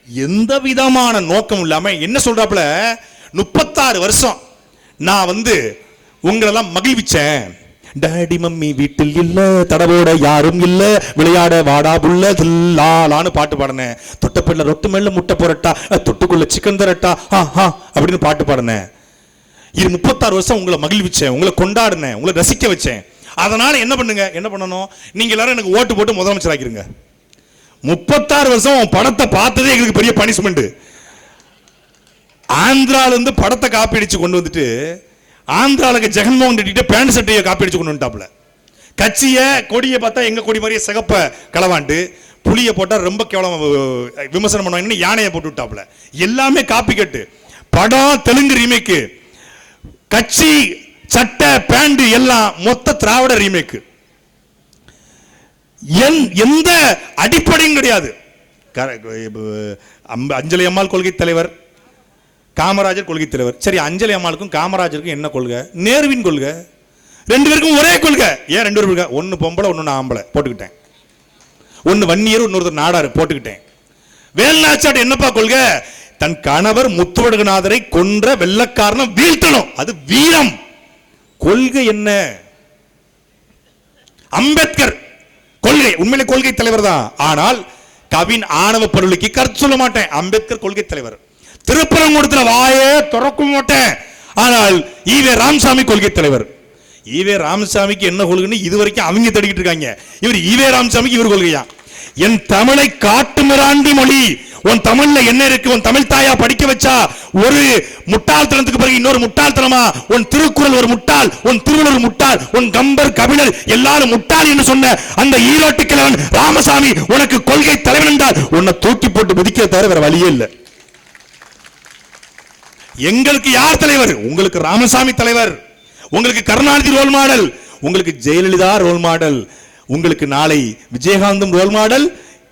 எந்த விதமான நோக்கம் இல்லாம என்ன சொல்றாப்புல, 36 வருஷம் நான் வந்து உங்களெல்லாம் மகிழ்விச்சேன், டாடி மம்மி வீட்டில் இல்ல, தடவோட யாரும் இல்ல, விளையாட வாடா புள்ள தில்லாலான்னு பாட்டு பாடினேன். தொட்டப்பள்ள ரொட்டு மேல முட்டை போறட்டா, தொட்டுக்குள்ள சிக்கன் தரட்டா அப்படின்னு பாட்டு பாடினேன். இது 36 வருஷம் உங்களை மகிழ்விச்சேன், உங்களை கொண்டாடினேன், உங்களை ரசிக்க வச்சேன். அதனால என்ன பண்ணுங்க, என்ன பண்ணணும், நீங்க எல்லாரும் எனக்கு ஓட்டு போட்டு முதலமைச்சர் ஆக்கிருங்க. 36 வருஷம் படத்தை பார்த்ததே எங்களுக்கு பெரிய பனிஷ்மெண்ட். ஆந்திரால இருந்து படத்தை காப்பி அடிச்சு கொண்டு வந்துட்டு ஆந்திராவுக்கு ஜெகன்மோகன் ரெட்டி பேண்ட் சட்டையை காப்பி அடிச்சு கொண்டு வந்துட்டாப்ல. கட்சியை கொடியை பார்த்தா எங்க கொடி மாதிரியே சிகப்ப களவாண்டு, புளியை போட்டா ரொம்ப கேவலம் விமர்சனம் பண்ணுவாங்கன்னு யானையை போட்டு விட்டாப்ல. எல்லாமே காப்பி கட்டு. படம் தெலுங்கு ரீமேக்கு, கட்சி சட்டை பேண்ட் எல்லாம் மொத்த திராவிட ரீமேக்கு. எந்த அடிப்படையும் கிடையாது. அஞ்சலி அம்மாள் கொள்கை தலைவர், காமராஜர் கொள்கை தலைவர். சரி, அஞ்சலி அம்மாளுக்கும் காமராஜருக்கும் என்ன கொள்கை? நேருவின் கொள்கை. 2 பேருக்கும் ஒரே கொள்கை. ஏன் 2 பேரும்? ஒன்னு பொம்பளை, ஒன்னு ஆம்பளை போட்டுக்கிட்டேன். ஒன்னு வன்னியர், இன்னொருத்தர் நாடாரு போட்டுக்கிட்டேன். வேலுநாச்சியார் என்னப்பா கொள்கை? தன் கணவர் முத்துவடுகநாதரை கொன்ற வெள்ளக்காரனை வீழ்த்தணும், அது வீரம். கொள்கை என்ன? அம்பேத்கர் கொள்கை உண்மையிலே கொள்கை தலைவர் தான். ஆனால் கவின் ஆணவ படுகொலைக்கு கருத்து சொல்ல மாட்டேன், அம்பேத்கர் கொள்கை தலைவர். திருப்பரங்குன்றத்துல வாயே திறக்க மாட்டேன், ஆனால் ஈவே ராமசாமி கொள்கை தலைவர். ஈவே ராமசாமிக்கு என்ன கொள்கைன்னு இதுவரைக்கும் அவங்க தேடிக்கிட்டு இருக்காங்க. இவர் ஈவே ராமசாமிக்கு இவர் கொள்கையா? என் தமிழை காட்டு மிராண்டி மொழி, உன் தமிழ்ல என்ன இருக்கு, உன் தமிழ் தாயா படிக்க வச்சா ஒரு முட்டாள்தனத்துக்கு பிறகு இன்னொரு முட்டாள்தனமா? உன் திருக்குறள் ஒரு முட்டாள், உன் திருவள்ளுவர் முட்டாள், உன் கம்பர் கபிலர் எல்லாரும் முட்டாள் என்று சொன்ன அந்த ஈரோட்டு கிழவன் ராமசாமி உனக்கு கொள்கை தலைவன் என்றால் உன்னை தூக்கி போட்டு மிதிக்க தவிர வேற வழியே இல்லை. எங்களுக்கு யார் தலைவர்? உங்களுக்கு ராமசாமி தலைவர், உங்களுக்கு கருணாநிதி ரோல் மாடல், உங்களுக்கு ஜெயலலிதா ரோல் மாடல், உங்களுக்கு நாளை விஜயகாந்தும் ரோல் மாடல்,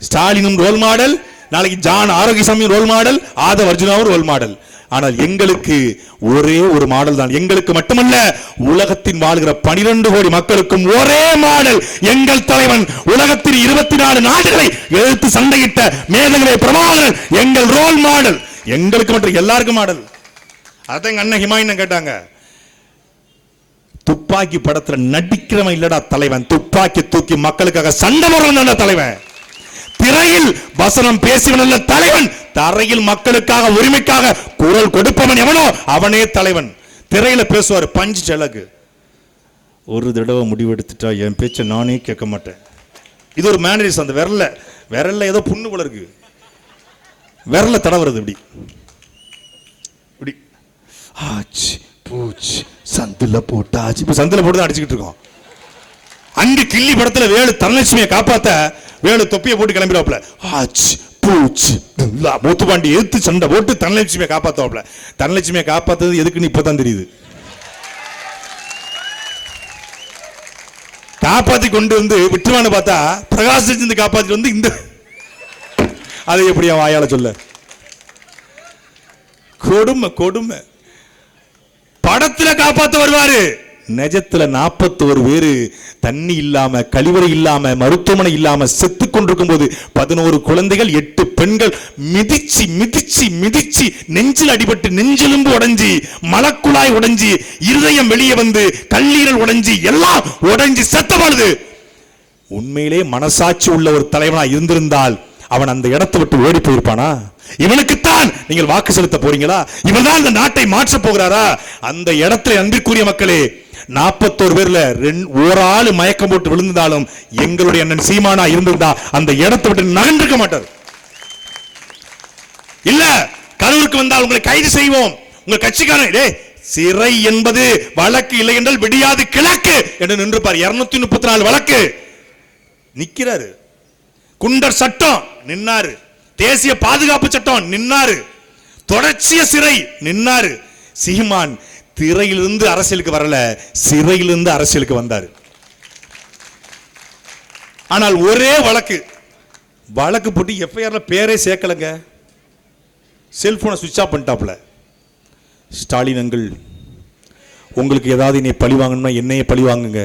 ஸ்டாலினும் ரோல் மாடல், நாளைக்கு John Arokiasamy role model, Aadhav அர்ஜுனாவும் ரோல் மாடல். ஆனால் எங்களுக்கு ஒரே ஒரு மாடல் தான். எங்களுக்கு மட்டுமல்ல, உலகத்தின் வாழ்கிற 12 கோடி மக்களுக்கும் ஒரே மாடல். எங்கள் தலைவன் உலகத்தின் 24 நாடுகளை எழுத்து சண்டையிட்ட மேதகளை பிரபாகரன் எங்கள் ரோல் மாடல். எங்களுக்கு மட்டும் எல்லாருக்கும் மாடல். அதான் எங்க அண்ணன் ஹிமாயின் கேட்டாங்க, துப்பாக்கி படத்துல நடிக்கிறவன் இல்லடா தலைவன், துப்பாக்கி தூக்கி மக்களுக்காக சண்டை போடுறவன் தலைவன். திரையில் வசனம் பேசியவன் அல்ல தலைவன், தரையில் மக்களுக்காக உரிமைக்காக குரல் கொடுப்பவன் எவனோ அவனே தலைவன். திரையில பேசுவார் பஞ்சு டயலாக். ஒரு தடவை முடிவெடுத்துட்டா என் பேச்சை நானே கேட்க மாட்டேன். இது ஒரு மேனரிஸ். அந்த விரல்ல ஏதோ புண்ணு போல இருக்கு, விரல்ல தடவுறது இப்படி இப்படி. ஆச்சு பூச்சி சந்தில போட்டாச்சு. இப்ப சந்தில போட்டு தான் அடிச்சுக்கிட்டு இருக்கோம். அங்க கிள்ளி படத்துல வேலு தனலட்சுமியை காப்பாத்த வேலு தொப்பியை போட்டு கிளம்பிடுவாப்ல. ஆச்சு பூச்சி மூத்துப்பாண்டி எடுத்து சண்டை போட்டு தனலட்சுமியை காப்பாத்துவாப்ல. தனலட்சுமியை காப்பாத்தது எதுக்குன்னு இப்பதான் தெரியுது. காப்பாத்தி கொண்டு வந்து விட்டுவான்னு பார்த்தா பிரகாஷ் காப்பாத்தி வந்து இந்த அதை எப்படி வாயால சொல்ல. கொடுமை கொடுமை. படத்துல காப்பாத்த வருவாரு, நிஜத்துல 41 பேரு தண்ணி இல்லாம கழிவறை இல்லாம மருத்துவமனை இல்லாம செத்து கொண்டிருக்கும் போது 11 குழந்தைகள் 8 பெண்கள் மிதிச்சு மிதிச்சு மிதிச்சு நெஞ்சில் அடிபட்டு நெஞ்செலும்பு உடைஞ்சி மலக்குழாய் உடைஞ்சி இருதயம் வெளியே வந்து கல்லீரல் உடைஞ்சி எல்லாம் உடைஞ்சி செத்தப்படுது. உண்மையிலே மனசாட்சி உள்ள ஒரு தலைவனா இருந்திருந்தால் அவன் அந்த இடத்தை விட்டு ஓடி போயிருப்பானா? இவனுக்குத்தான் நீங்கள் வாக்கு செலுத்த போறீங்களா? இவன் தான் இந்த நாட்டை மாற்ற போகிறாரா? அந்த இடத்துல அன்பிற்குரிய மக்களே, 41 பேர்ல ஒரு ஆளு மயக்கம் போட்டு விழுந்தாலும் எங்களுடைய அண்ணன் சீமானா இருந்திருந்தா அந்த இடத்தை விட்டு நகர்ந்திருக்க மாட்டார். இல்ல கரூருக்கு வந்தால் உங்களை கைது செய்வோம், உங்க கட்சிக்காரன் சிறை என்பது வழக்கு இல்லை என்றால் விடியாது கிழக்கு என்று நின்றுப்பார். 234 வழக்கு நிக்கிறாரு. குண்டர் சட்டம் நின்னாரு, தேசிய பாதுகாப்பு சட்டம் நின்னாரு, தொடர்ச்சிய சிறை நின்னாரு. சீமான் திரையிலிருந்து அரசியலுக்கு வரல, சிறையிலிருந்து அரசியலுக்கு வந்தாரு. ஆனால் ஒரே வழக்கு போட்டு எஃப்ஐஆர்ல பேரே சேர்க்கலங்க. செல்போனை சுவிட்ச் ஆஃப் பண்ணிட்டாப்ல. ஸ்டாலின் அங்கிள், உங்களுக்கு ஏதாவது என்னை பழி வாங்கணும்னா என்னையே பழி வாங்குங்க,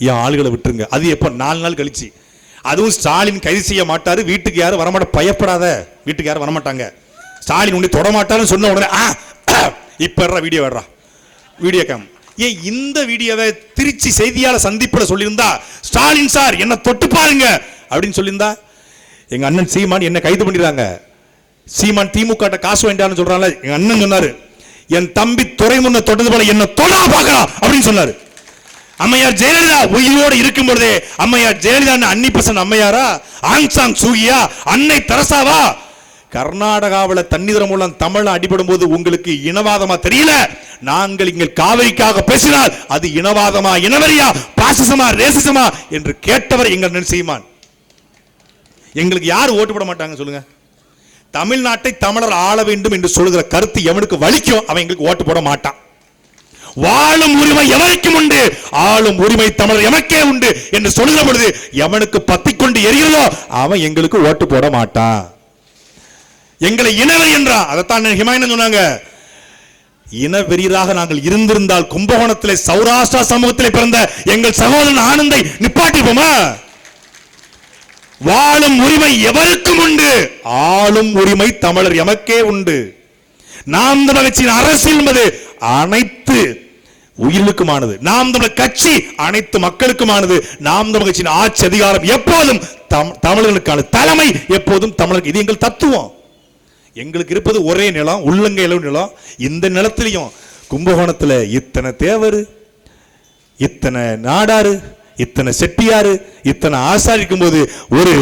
என் ஆளுகளை விட்டுருங்க. அது எப்போ? 4 நாள் கழிச்சு. அதுவும் ஸ்டாலின் கைது செய்ய மாட்டாரு, வீட்டுக்கு யாரும் வரமாட்ட, பயப்படாத, வீட்டுக்கு யாரும் வரமாட்டாங்க, ஸ்டாலின் உன்னை தொடமாட்டாருன்னு சொன்ன உடனே இப்ப வீடியோ வர்றா, வீடியோ கேம். ஏன் இந்த வீடியோவை திருச்சி செய்தியாளர் சந்திப்பில் சொல்லியிருந்தா, ஸ்டாலின் சார் என்ன தொட்டு பாருங்க அப்படின்னு சொல்லியிருந்தா, எங்க அண்ணன் சீமான் என்ன கைது பண்ணிடுறாங்க. சீமான் திமுக காசு வேண்டாம்னு சொல்றாங்க. எங்க அண்ணன் சொன்னாரு, என் தம்பி துரைமுன்ன தொட்டது போல என்ன தொடா பார்க்கலாம் அப்படின்னு சொன்னாரு. அம்மையார் ஜெயலலிதா உயிரோடு இருக்கும் பொழுதே அம்மையார் ஜெயலலிதா அன்னி பெசன்ட் அம்மையாரா, ஆங் சாங் சூகியா, அன்னை தெரசாவா? கர்நாடகாவில் தண்ணீர் மூலம் தமிழ் அடிபடும் போது உங்களுக்கு இனவாதமா தெரியல? நாங்கள் இங்க காவிரிக்காக பேசினால் அது இனவாதமா, இனவரியா, பாசிசமா, ரேசிசமா என்று கேட்டவர் எங்கள் சீமான். எங்களுக்கு யார் ஓட்டு போட மாட்டாங்க சொல்லுங்க? தமிழ்நாட்டை தமிழர் ஆள வேண்டும் என்று சொல்லுகிற கருத்து எவனுக்கு வலிக்கும் அவன் எங்களுக்கு ஓட்டு போட மாட்டான். வாழும் உரிமை எவருக்கும் உண்டு, ஆளும் உரிமை தமிழர் எமக்கே உண்டு என்று சொல்லுகிற பொழுது எவனுக்கு பத்திக்கொண்டு எரிகிறதோ அவன் எங்களுக்கு ஓட்டு போட மாட்டான். எங்களை இனவெறி என்றா, அதைத்தான் ஹிமாயன் சொன்னாங்க. இனவெறியராக நாங்கள் இருந்திருந்தால் கும்பகோணத்திலே சௌராஷ்டிரா சமூகத்திலே பிறந்த எங்கள் சகோதரன் ஆனந்தை நிப்பாட்டிப்போமா? வாழும் உரிமை எவருக்கும் உண்டு, ஆளும் உரிமை தமிழர் எமக்கே உண்டு. நாம் தமிழர் கட்சியின் அரசியல் என்பது அனைத்து உயிர்களுக்குமானது. நாம் தமிழர் கட்சி அனைத்து மக்களுக்குமானது. நாம் தமிழர் கட்சியின் ஆட்சி அதிகாரம் எப்போதும் தமிழர்களுக்கான, தலைமை எப்போதும் தமிழருக்கு. இது எங்கள் தத்துவம். எங்களுக்கு இருப்பது ஒரே நிலம், உள்ளங்கை அளவு நிலம். இந்த நிலத்திலையும் கும்பகோணத்துல இத்தனை தேவர், இத்தனை நாடாரு, இத்தனை செட்டியாரு, இத்தனை ஆசாரி இருக்கும் போது ஒரு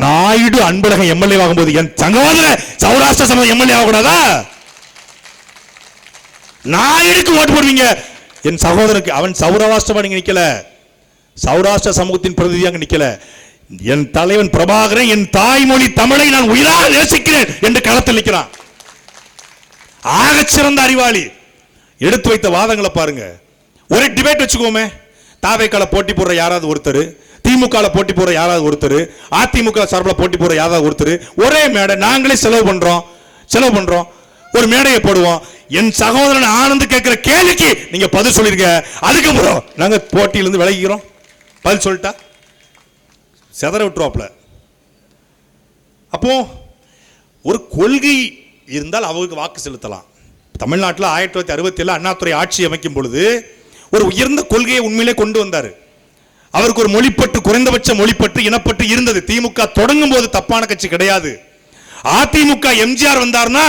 நாயுடு அன்பழகன் எம்எல்ஏ ஆகும் போது என் சகோதர சௌராஷ்டிர சமூக எம்எல்ஏ ஆகக்கூடாதா? நாயுடுக்கு ஓட்டு போடுவீங்க, என் சகோதரனுக்கு. அவன் சௌராஷ்டிரமா நீங்க நிக்கல, சௌராஷ்டிர சமூகத்தின் பிரதிநிதியாக நிக்கல. என் தலைவன் பிரபாகரன் என் தாய்மொழி தமிழை நான் உயிராக நேசிக்கிறேன் என்று களத்தில் நிற்கிறான். ஆகச்சிறந்த அறிவாளி. எடுத்து வைத்த வாதங்களை பாருங்க. ஒரு டிபேட் வச்சுக்கோமே, தாவேக்கால போட்டி போடுற யாராவது ஒருத்தர், திமுக போட்டி போடுற யாராவது ஒருத்தர், அதிமுக சார்பில் போட்டி போடுற யாராவது ஒருத்தர், ஒரே மேடை நாங்களே செலவு பண்றோம், ஒரு மேடையை போடுவோம். என் சகோதரன் ஆனந்த் கேட்கிற கேள்விக்கு நீங்க பதில் சொல்லிருங்க, அதுக்கப்புறம் நாங்க போட்டியிலிருந்து விலகிக்கிறோம். பதில் சொல்லிட்டா செதற விட்டுருவாப்ல. அப்போ ஒரு கொள்கை இருந்தால் அவருக்கு வாக்கு செலுத்தலாம். தமிழ்நாட்டில் 1967 அண்ணாதுரை ஆட்சி அமைக்கும் பொழுது ஒரு உயர்ந்த கொள்கையை உண்மையிலே கொண்டு வந்தார். அவருக்கு ஒரு மொழிப்பற்று, குறைந்தபட்ச மொழிப்பற்று, இனப்பற்று இருந்தது. திமுக தொடங்கும் போது தப்பான கட்சி கிடையாது. அதிமுக எம்ஜிஆர் வந்தார்னா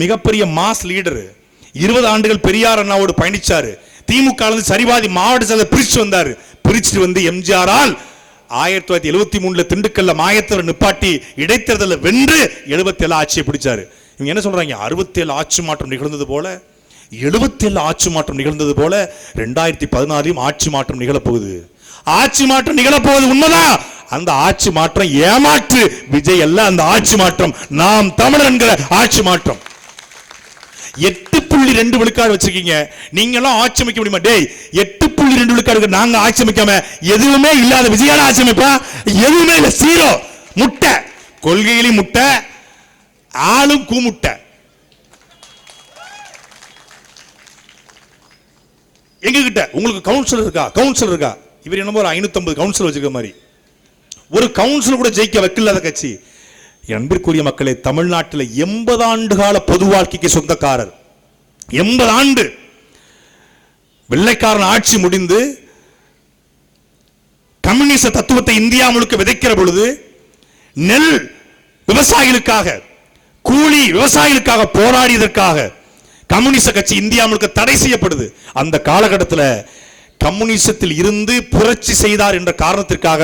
மிகப்பெரிய மாஸ் லீடர். 20 ஆண்டுகள் பெரியார் அண்ணாவோடு பயணிச்சாரு. திமுக சரிவாதி மாவட்ட செயலர் பிரிச்சு வந்தாரு. பிரிச்சுட்டு வந்து எம்ஜிஆரால் 1973 திண்டுக்கல்ல மாயத்தவர் நிப்பாட்டி இடைத்தேர்தலில் வென்று 77 ஆட்சியை பிடிச்சாரு. இவங்க என்ன சொல்றாங்க? 67 ஆட்சி மாற்றம் நிகழ்ந்தது போல, 77 ஆட்சி மாற்றம் நிகழ்ந்தது போல 2014 ஆட்சி மாற்றம் நிகழப்போகுது. ஆட்சி மாற்றம் நிகழப்போகுது உண்மைதான். அந்த ஆட்சி மாற்றம் ஏமாற்று விஜய் அல்ல, அந்த ஆட்சி மாற்றம் நாம் தமிழர் என்கிற ஆட்சி மாற்றம். 8.2 விழுக்காடு வச்சிருக்கீங்க. நீங்க எல்லாம் ஆட்சி அமைக்க முடியுமா? டேய், 8.2 விழுக்காடு நாங்க ஆட்சி அமைக்காம எதுவுமே இல்லாத விஜயால ஆட்சி அமைப்பா? எதுவுமே இல்ல, சீரோ. முட்டை, கொள்கையிலும் முட்டை, ஆளும் கூமுட்டை. எங்க கிட்ட உங்களுக்கு கவுன்சிலர் இருக்கா? கவுன்சிலர் இருக்கா? இவர் என்னமோ ஒரு 550 கவுன்சிலர் வச்சிருக்க மாதிரி. ஒரு கவுன்சிலர் கூட ஜெயிக்க வைக்கலாத கட்சி. அன்பிற்குரிய மக்களே, தமிழ்நாட்டில் 80 ஆண்டு கால பொது வாழ்க்கைக்கு சொந்தக்காரர். 80 ஆண்டு வெள்ளைக்காரன் ஆட்சி முடிந்து கம்யூனிச தத்துவத்தை இந்தியா முழுக்க விதைக்கிற பொழுது நெல் விவசாயிகளுக்காக, கூலி விவசாயிகளுக்காக போராடியதற்காக கம்யூனிச கட்சி இந்தியா முழுக்க தடை செய்யப்படுது. அந்த காலகட்டத்தில் கம்யூனிசத்தில் இருந்து புரட்சி செய்தார் என்ற காரணத்திற்காக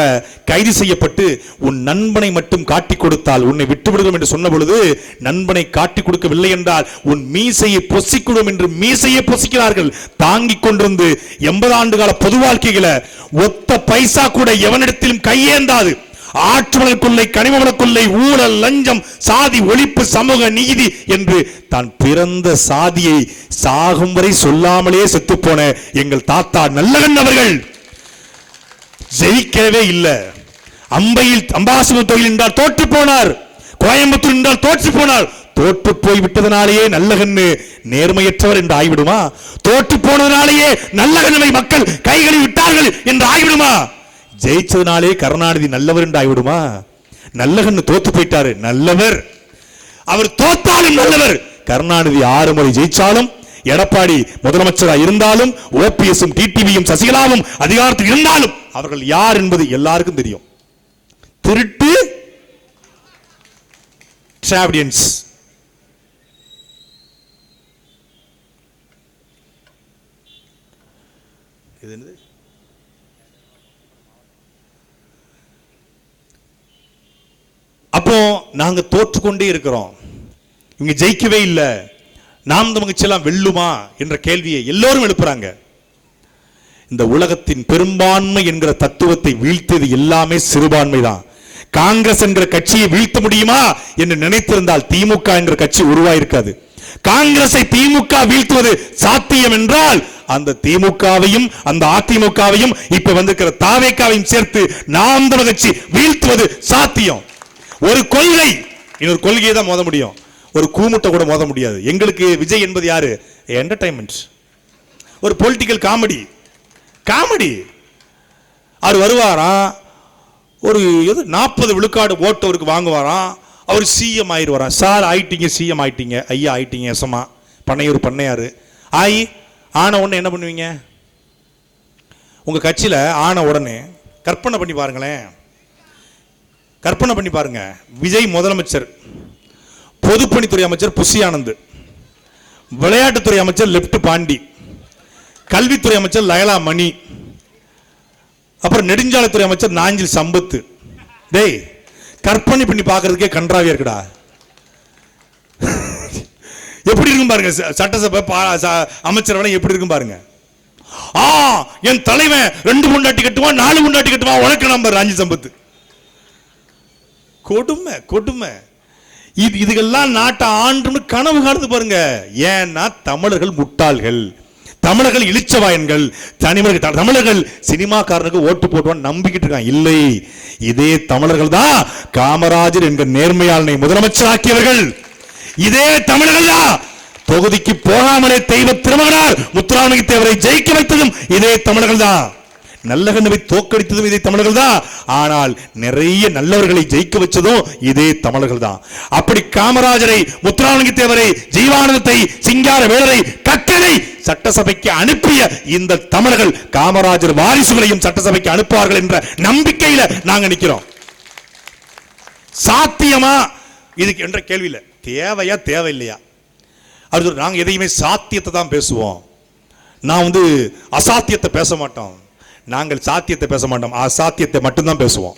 கைது செய்யப்பட்டு, உன் நண்பனை மட்டும் காட்டி கொடுத்தால் உன்னை விட்டுவிடுவோம் என்று சொன்ன பொழுது, நண்பனை காட்டி கொடுக்கவில்லை என்றால் உன் மீசையை பொசிக்கிடும் என்று மீசையை பொசிக்கிறார்கள். தாங்கிக் கொண்டிருந்து 80 ஆண்டு கால பொது வாழ்க்கைகளை ஒத்த பைசா கூட எவனிடத்திலும் கையேந்தாது. ஆற்றுவள கொள்ளை, கனிமவள கொள்ளை, ஊழல், லஞ்சம், சாதி ஒழிப்பு, சமூக நீதி என்று தான் பிறந்த சாதியை சாகும் வரை சொல்லாமலே செத்து போன எங்கள் தாத்தா நல்லகன் அவர்கள் ஜெயிக்கவே இல்லை. அம்பையில் அம்பாசிபுரம் தொழில் என்றால் தோற்று போனார். கோயம்புத்தூர் என்றால் தோற்று போனார். தோற்று போய் விட்டதனாலேயே நல்லகன்னு நேர்மையற்றவர் என்று ஆய்விடுமா? தோற்று போனதனாலேயே நல்லகனை மக்கள் கைகளில் விட்டார்கள் என்று ஆய்விடுமா? ஜெயிச்சதுனாலே கருணாநிதி நல்லவர் என்று ஆய்விடுமா? நல்லகன்னு தோத்து போயிட்டாரு, நல்லவர். அவர் தோத்தாலும் நல்லவர். கருணாநிதி 6 முறை ஜெயிச்சாலும், எடப்பாடி முதலமைச்சராக இருந்தாலும், ஓபிஎஸும் டிடிவியும் சசிகலாவும் அதிகாரத்தில் இருந்தாலும் அவர்கள் யார் என்பது எல்லாருக்கும் தெரியும். திருட்டு டிராவிடியன்ஸ். இது என்னது? அப்போ நாங்க தோற்றுக்கொண்டே இருக்கிறோம். இங்க ஜெயிக்கவே இல்லை. நாம் நமக்கு வெல்லுமா என்ற கேள்வியை எல்லோரும் எழுப்புறாங்க. இந்த உலகத்தின் பெரும்பான்மை என்கிற தத்துவத்தை வீழ்த்தது எல்லாமே சிறுபான்மை தான். காங்கிரஸ் என்கிற கட்சியை வீழ்த்த முடியுமா என்று நினைத்திருந்தால் திமுக என்கிற கட்சி உருவாயிருக்காது. காங்கிரஸை திமுக வீழ்த்துவது சாத்தியம் என்றால் அந்த திமுகவையும் அந்த அதிமுகவையும் இப்ப வந்திருக்கிற தாவேக்காவையும் சேர்த்து நாம் தமிழர் கட்சி வீழ்த்துவது சாத்தியம். ஒரு கொள்கை இன்னொரு கொள்கையை தான் மோத முடியும், ஒரு கூமுட்டை கூட மோத முடியாது. எங்களுக்கு விஜய் என்பது யாரு? என்டர்டைன்மெண்ட், ஒரு பொலிட்டிக்கல் காமெடி. அவர் வருவாராம், ஒரு 40 விழுக்காடு ஓட்டு அவருக்கு வாங்குவாராம், அவர் சிஎம் ஆயிடுவாராம். சார் ஆயிட்டீங்க, சிஎம் ஆயிட்டீங்க, ஐயா ஆயிட்டீங்க, எசமா பண்ணையூர் பண்ணையாரு ஆன உடனே என்ன பண்ணுவீங்க? உங்க கட்சியில ஆன உடனே கற்பனை பண்ணி பாருங்களேன், கற்பனை பண்ணி பாருங்க. விஜய் முதலமைச்சர், பொதுப்பணித்துறை அமைச்சர் புஷி ஆனந்த், விளையாட்டுத்துறை அமைச்சர் லெப்ட் பாண்டி, கல்வித்துறை அமைச்சர் லயலா மணி, அப்புறம் நெடுஞ்சாலைத்துறை அமைச்சர் நாஞ்சில் சம்பத்து. டேய், கற்பனை பண்ணி பார்க்கறதுக்கே கன்றாவியா இருக்குடா. எப்படி இருக்கும் பாருங்க சட்டசபை அமைச்சர் எப்படி இருக்கும் பாருங்க. என் தலைவன் 2 பொண்டாட்டி கட்டுவான், 4 பொண்டாட்டி கட்டுவான், உனக்கு நம்பர் நாஞ்சில் சம்பத்து. கொடுமை கொடுமை. இதுகெல்லாம் நாட்டை ஆண்டு கனவு காணுது பாருங்க. ஏன்னா தமிழர்கள் முட்டாள்கள், தமிழர்கள் இளிச்சவாயன்கள், தமிழர்கள் சினிமாக்காரனுக்கு ஓட்டு போட்டுவான் நம்பிக்கிட்டு இருக்கான். இல்லை, இதே தமிழர்கள் தான் காமராஜர் என்ற நேர்மையாளனை முதலமைச்சராக்கியவர்கள். இதே தமிழர்கள் தான் தொகுதிக்கு போகாமலே தெய்வ திருமகனார் முத்துராமலிங்க தேவரை ஜெயிக்க வைத்ததும் இதே தமிழர்கள் தான். நல்லகண்ணவை தோக்கடித்ததும் இதே தமிழர்கள் தான். ஆனால் நிறைய நல்லவர்களை ஜெயிக்க வச்சதும் இதே தமிழர்கள் தான். அப்படி காமராஜரை, முத்துராமலிங்க தேவரை, ஜீவானந்தத்தை, சிங்கார வேலரை, கக்கனை சட்டசபைக்கு அனுப்பிய இந்த தமிழர்கள் காமராஜர் வாரிசுகளையும் சட்டசபைக்கு அனுப்புவார்கள் என்ற நம்பிக்கையில நாங்க நிக்கிறோம். சாத்தியமா இதுக்கு என்ற கேள்வியில தேவையா தேவையில்லையா? அது நாங்க எதையுமே சாத்தியத்தை தான் பேசுவோம். நான் அசாத்தியத்தை பேச மாட்டோம். நாங்கள் சாத்தியத்தை பேச மாட்டோம், அசாத்தியத்தை மட்டும்தான் பேசுவோம்.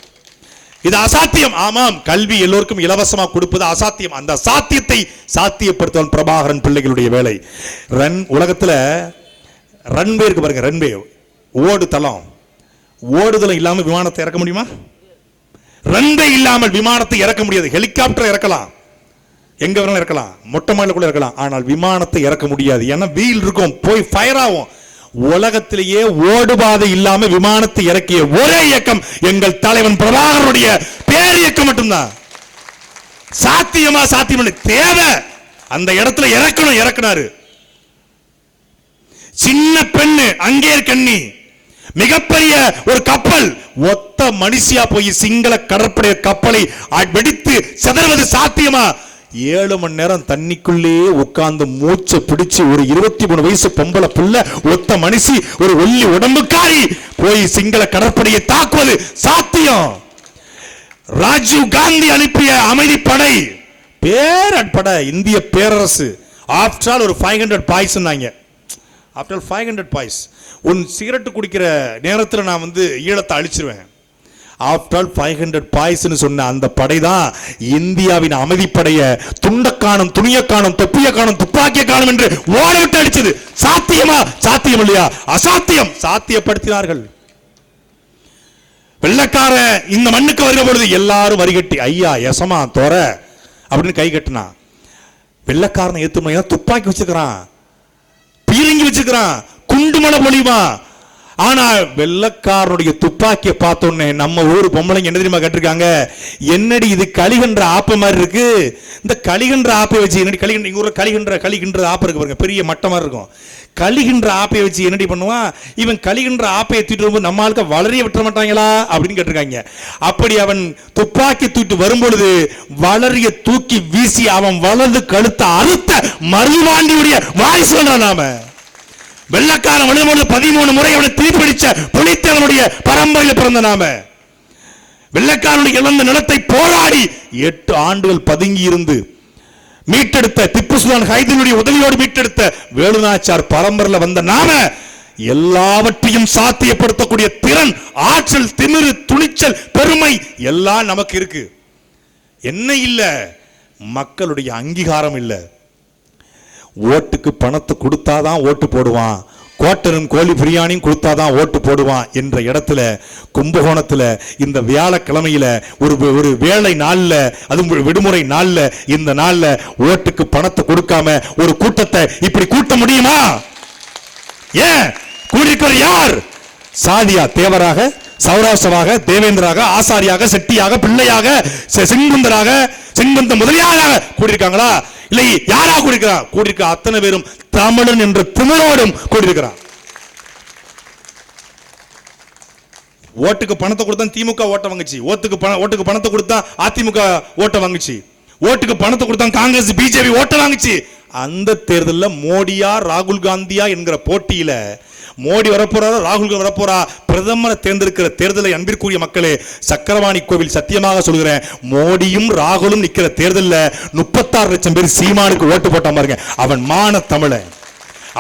இது அசாத்தியம். ஆமாம், கல்வி எல்லோருக்கும் இலவசமாக கொடுப்பது அசாத்தியம். அந்த சாத்தியத்தை சாத்தியப்படுத்துவன் பிரபாகரன் பிள்ளைகளுடைய வேலை. உலகத்துல ரன்வே இருக்கு பாருங்க, ரன்வே ஓடு தளம். ஓடுதளம் இல்லாம விமானத்தை இறக்க முடியுமா? ரன்வே இல்லாமல் விமானத்தை இறக்க முடியாது. ஹெலிகாப்டர் இறக்கலாம், எங்க வேணாலும் இறக்கலாம், மொட்டை மாடில கூட இறக்கலாம். ஆனால் விமானத்தை இறக்க முடியாது. ஏன்னா வீல் இருக்கும், போய் ஃபயர் ஆகும். உலகத்திலேயே ஓடுபாதை இல்லாம விமானத்தை இறக்கிய ஒரே இயக்கம் எங்கள் தலைவன் பிரபாகரனுடைய பேர் இயக்கம் மட்டும்தான். சாத்தியமா? சாத்தியம் தேவை. அந்த இடத்துல இறக்கணும், இறக்குனாரு. சின்ன பெண்ணு அங்கே கண்ணி, மிகப்பெரிய ஒரு கப்பல் ஒத்த மனுஷியா போய் சிங்கள கடற்படை கப்பலை வெடித்து சிதறுவது சாத்தியமா? 7 மணி நேரம் தண்ணிக்குள்ளே உட்கார்ந்து மூச்சை பிடிச்சு ஒரு 23 வயசு பொம்பளை புள்ள ஒத்த மனுஷி ஒரு ஒல்லி உடம்புக்காரி போய் சிங்கள கடற்படையை தாக்குவது சாத்தியம். ராஜீவ் காந்தி அனுப்பிய அமைதிப்படை பேரட்படை இந்திய பேரரசு. ஆஃப்டர் ஆல் ஒரு 500 பாய்ஸ். After all 500 boys. உன் சிகரெட் குடிக்கிற நேரத்தில் நான் ஈழத்தை அழிச்சிருவேன். ஆஃப்டர் ஆல் 500 பாய்ஸ்னு சொன்ன அந்த படை தான் இந்தியாவின் அமைதிப்படைய துண்டக்கானம், துணியக்கானம், தொப்பியக்கானம், துப்பாக்கியக்கானம் என்று ஓட விட்டு அடிச்சது. சாத்தியமா? சாத்தியம் இல்லையா? அசாத்தியம். சாத்தியப்படுத்தினார்கள். வெள்ளக்கார இந்த மண்ணுக்கு வருகிற பொழுது எல்லாரும் வரிகட்டி ஐயா எசமா தோற அப்படின்னு கை கட்டினா. வெள்ளக்காரனை ஏத்துமையா துப்பாக்கி வச்சுக்கிறான், பீரங்கி வச்சுக்கிறான், குண்டுமலை பொழியுமா. ஆனா வெள்ளக்காரனுடைய துப்பாக்கியை பார்த்தோன்னே நம்ம ஊர் பொம்பளைங்க என்ன தெரியுமா கேட்டிருக்காங்க? என்னடி இது கலிகன்ற ஆப்ப மாதிரி இருக்கு, இந்த கலிகன்ற ஆப்பை வச்சு என்னடி கலிகன்ற, எங்க ஊர்ல கலிகின்ற ஆப்ப இருக்கு பாருங்க, பெரிய மட்ட மாதிரி இருக்கும். கலிகின்ற ஆப்பையை வச்சு என்னடி பண்ணுவான் இவன்? கலிகின்ற ஆப்பையை தூக்கிட்டு வரும்போது நம்ம ஆளுக்க வளரிய விட்டுற மாட்டாங்களா அப்படின்னு கேட்டிருக்காங்க. அப்படி அவன் துப்பாக்கி தூக்கிட்டு வரும்பொழுது வளரிய தூக்கி வீசி அவன் வலது கழுத்த அறுத்த மருதுபாண்டியுடைய வாரிசு நாம. வெள்ளக்காரன் வழுதுபோது 13 முறை அவனை தீப்பிடிச்ச புலித்தேவனுடைய பரம்பரையில் பிறந்த நாம. வெள்ளக்காரனுடைய இழந்த நிலத்தை போராடி 8 ஆண்டுகள் பதுங்கி இருந்து மீட்டெடுத்த திப்பு சுல்தான் ஹைதருடைய உதவியோடு மீட்டெடுத்த வேலுநாச்சியார் பரம்பரையில் வந்த நாம எல்லாவற்றையும் சாத்தியப்படுத்தக்கூடிய திறன், ஆற்றல், திமிரு, துணிச்சல், பெருமை எல்லாம் நமக்கு இருக்கு. என்ன இல்ல? மக்களுடைய அங்கீகாரம் இல்ல. ஓட்டுக்கு பணத்தை கொடுத்தாதான் ஓட்டு போடுவான், கோட்டரும் கோழி பிரியாணியும் கொடுத்தாதான் ஓட்டு போடுவான் என்ற இடத்துல கும்பகோணத்துல இந்த வியாழக்கிழமையில ஒரு வேலை நாள்ல, அதுவும் விடுமுறை நாள்ல, இந்த நாள்ல ஓட்டுக்கு பணத்தை கொடுக்காம ஒரு கூட்டத்தை இப்படி கூட்ட முடியுமா? ஏன் கூடியிருக்கிற யார்? சாதியா? தேவராக, சௌராஷ்டிராக, தேவேந்திராக, ஆசாரியாக, செட்டியாக, பிள்ளையாக, செங்குந்தராக, செங்குந்த முதலியாராக கூடியிருக்காங்களா? இல்லை யாரா கூடியிருக்கிறார்? கூடியிருக்க அத்தனை பேரும் தமிழன் என்ற திமிரோடும் கூடியிருக்கிறார். ஓட்டுக்கு பணத்தை கொடுத்தா திமுக ஓட்ட வாங்குச்சு, ஓட்டுக்கு பணத்தை கொடுத்தா அதிமுக ஓட்ட வாங்குச்சு, ஓட்டுக்கு பணத்தை கொடுத்தா காங்கிரஸ் பிஜேபி ஓட்ட வாங்குச்சு. அந்த தேர்தலில் மோடியா ராகுல் காந்தியா என்கிற போட்டியில மோடி வரப்போறாரா ராகுல் வரப்போறா பிரதமரை தேர்ந்தெடுக்கிற தேர்தலை அன்பிற்குரிய மக்களே, சக்கரவாணி கோவில் சத்தியமாக சொல்கிறேன், மோடியும் ராகுலும் நிக்கிற தேர்தலில் 36 லட்சம் பேர் சீமானுக்கு ஓட்டு போட்டா பாருங்க. அவன் மான தமிழன்,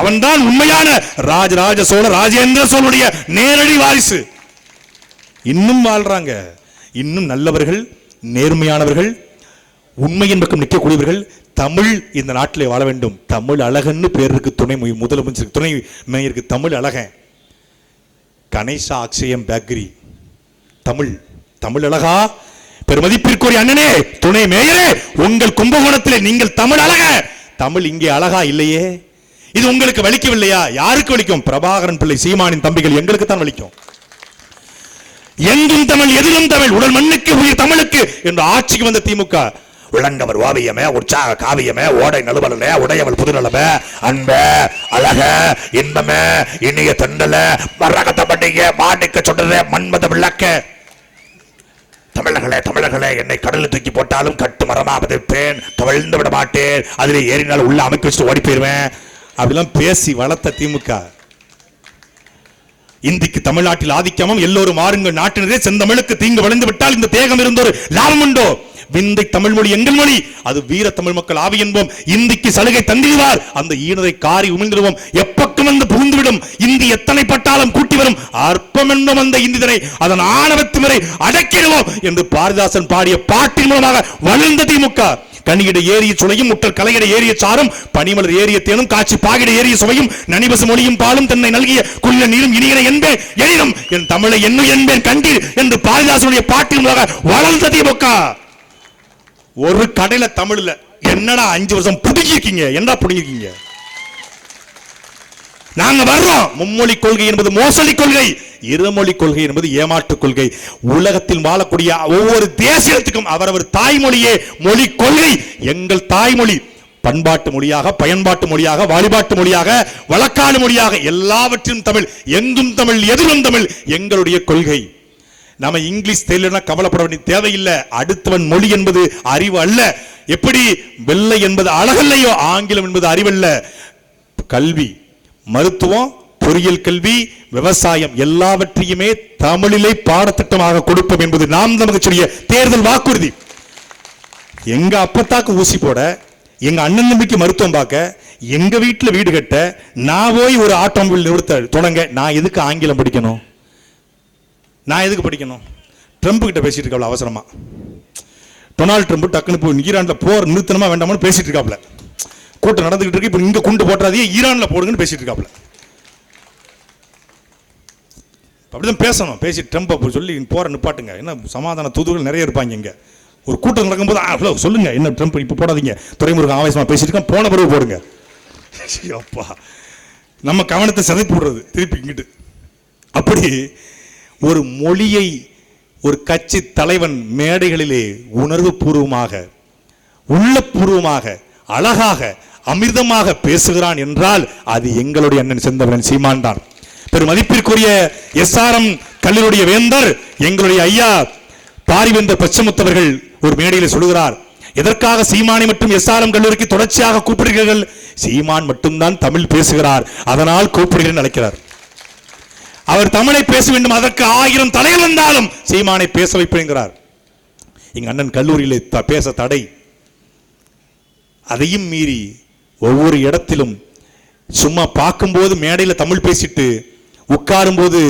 அவன் தான் உண்மையான ராஜராஜ சோழ ராஜேந்திர சோழனுடைய நேரடி வாரிசு. இன்னும் வாழ்றாங்க, இன்னும் நல்லவர்கள், நேர்மையானவர்கள், உண்மையின் பக்கம் நிற்கக்கூடியவர்கள். தமிழ் இந்த நாட்டிலே வாழ வேண்டும். தமிழ் அழகன்னு பேர் இருக்கு, துணை முதலமைச்சர், துணை மேயருக்கு தமிழ் அழகன். கணேசா அக்ஷயம் பேக்கரி தமிழ், தமிழ் அழகா? பெருமதிப்பிற்குரிய அண்ணனே, துணை மேயரே, உங்கள் கும்பகோணத்திலே நீங்கள் தமிழ் அழக. தமிழ் இங்கே அழகா இல்லையே. இது உங்களுக்கு வலிக்கவில்லையா? யாருக்கு வலிக்கும்? பிரபாகரன் பிள்ளை சீமானின் தம்பிகள் எங்களுக்கு தான் வலிக்கும். எங்கும் தமிழ், எதிலும் தமிழ், உடல் மண்ணுக்கு உயிர் தமிழுக்கு என்று ஆட்சிக்கு வந்த திமுக விளங்கவர் ஓவியமே, உற்சாக காவியமே, ஓடை நலுவலே, உடையவள் புதுநலமே, அன்பே, அழக, இன்பமே, இனிய தெண்டல, மரகத பண்டிகை, மாணிக்க சொன்னதே, மன்மத விளக்க. தமிழர்களே, தமிழர்களே, என்னை கடலில் தூக்கி போட்டாலும் கட்டு மரமா பதிப்பேன், தவழ்ந்து விட மாட்டேன், அதிலே ஏறினாலும் உள்ள அமைக்க வச்சுட்டு ஓடி போயிருவேன். அப்படிலாம் பேசி வளர்த்த திமுக இந்திக்கு தமிழ்நாட்டில் ஆதிக்கமும் எல்லோரும் மாறுங்கள் நாட்டினரே செந்தமிழுக்கு தீங்கு விளைந்து விட்டால் இந்த தேகம் இருந்தொரு லாபம் உண்டோ விந்தை தமிழ் மொழி எங்கள் மொழி அது வீர தமிழ் மக்கள் ஆவி என்போம் இந்திக்கு சலுகை தந்திடுவார் அந்த ஈனரை காரி உமிழ்ந்திடுவோம் எப்பக்கம் வந்து புகுந்துவிடும் இந்தி எத்தனை பட்டாலும் கூட்டி வரும் அற்பம் என்போம் அந்த இந்திதனை அதன் ஆணவத்தினரை அடக்கிடுவோம் என்று பாரதிதாசன் பாடிய பாட்டின் மூலமாக வளர்ந்த திமுக கனியிட ஏறிய சுளையும் முட்டல் கலையிட ஏறிய சாரும் பனிமலர் ஏறிய தேனும் காட்சி பாகிட ஏறிய சுவையும் நனிபசு மொழியும் பாலும் தன்னை நல்கிய குள்ள நீரும் இனிகிற என்பேன் எனினும் என் தமிழை என்ன என்பேன் கண்டீர் என்று பாரதிதாசனுடைய பாட்டின் மூலமாக வளர்ந்த திமுக ஒரு கடையில தமிழ்ல என்னடா 5 வருஷம் புடிங்கிருக்கீங்க என்ன புடிங்கிருக்கீங்க நாங்க வர்றோம் மும்மொழி கொள்கை என்பது மோசடி கொள்கை இருமொழி கொள்கை என்பது ஏமாற்று கொள்கை உலகத்தில் வாழக்கூடிய ஒவ்வொரு தேசியத்துக்கும் அவரவர் தாய்மொழியே மொழி கொள்கை எங்கள் தாய்மொழி பண்பாட்டு மொழியாக பயன்பாட்டு மொழியாக வழிபாட்டு மொழியாக வழக்காடு மொழியாக எல்லாவற்றிலும் தமிழ் எங்கும் தமிழ் எதிலும் தமிழ் எங்களுடைய கொள்கை நம்ம இங்கிலீஷ் தெரியலனா கவலைப்பட வேண்டிய தேவையில்லை அடுத்தவன் மொழி என்பது அறிவு அல்ல எப்படி வெள்ளை என்பது அழகல்லையோ ஆங்கிலம் என்பது அறிவல்ல கல்வி மருத்துவம் பொறியியல் கல்வி விவசாயம் எல்லாவற்றையுமே தமிழிலே பாடத்திட்டமாக கொடுப்போம் என்பது நாம் நமக்கு சொல்லிய தேர்தல் வாக்குறுதி எங்க அப்பத்தாக்கு ஊசி போட எங்க அண்ணன் தம்பிக்கு மருத்துவம் பார்க்க எங்க வீட்டுல வீடு கட்ட நான் போய் ஒரு ஆட்டோமொபைல் நிறுத்த தொடங்க நான் எதுக்கு ஆங்கிலம் படிக்கணும் நான் எதுக்கு படிக்கணும் ட்ரம்ப் கிட்ட பேசிட்டு இருக்காப்ல அவசரமா டொனால்டு ட்ரம்ப் டக்குன்னு போய் ஈரான்ல போர் நிறுத்தணுமா வேண்டாமான்னு பேசிட்டு இருக்காப்ல கூட்டம் நடந்துகிட்டு இருக்கு இப்ப இங்க குண்டு போட்டாதே ஈரான்ல போடுங்கன்னு பேசிட்டு இருக்காப்ல அப்படிதான் பேசணும் பேசி ட்ரம்ப் சொல்லி போற நிப்பாட்டுங்க என்ன சமாதான தூதுகள் நிறைய இருப்பாங்க இங்க ஒரு கூட்டம் நடக்கும்போது சொல்லுங்க என்ன ட்ரம்ப் இப்ப போடாதீங்க துறைமுருகன் ஆவேசமா பேசிட்டு இருக்கான் போன பிறகு போடுங்க அப்பா நம்ம கவனத்தை சிதைப்பு விடுறது திருப்பி இங்கிட்டு அப்படி ஒரு மொழியை ஒரு கட்சி தலைவன் மேடைகளிலே உணர்வு பூர்வமாக உள்ளபூர்வமாக அழகாக அமிர்தமாக பேசுகிறான் என்றால் அது எங்களுடைய அண்ணன் செந்தமிழன் சீமான் தான் பெரும் மதிப்பிற்குரிய SRM கல்லூரிய வேந்தர் எங்களுடைய ஐயா பாரிவேந்தர் பச்சமுத்தவர்கள் ஒரு மேடையில் சொல்கிறார் எதற்காக சீமானை மட்டும் SRM கல்லூரிக்கு தொடர்ச்சியாக கூப்பிடுகிறீர்கள் சீமான் மட்டும்தான் தமிழ் பேசுகிறார் அதனால் கூப்பிடுகிறேன் அழைக்கிறார் அவர் தமிழை பேச வேண்டும் அதற்கு 1000 தலைகள் வந்தாலும் சீமானை பேச வைப்பேங்கிறார் எங்க அண்ணன் கல்லூரியிலே பேச தடை அதையும் மீறி ஒவ்வொரு இடத்திலும் சும்மா பார்க்கும்போது மேடையில் தமிழ் பேசிட்டு உட்காரும் போது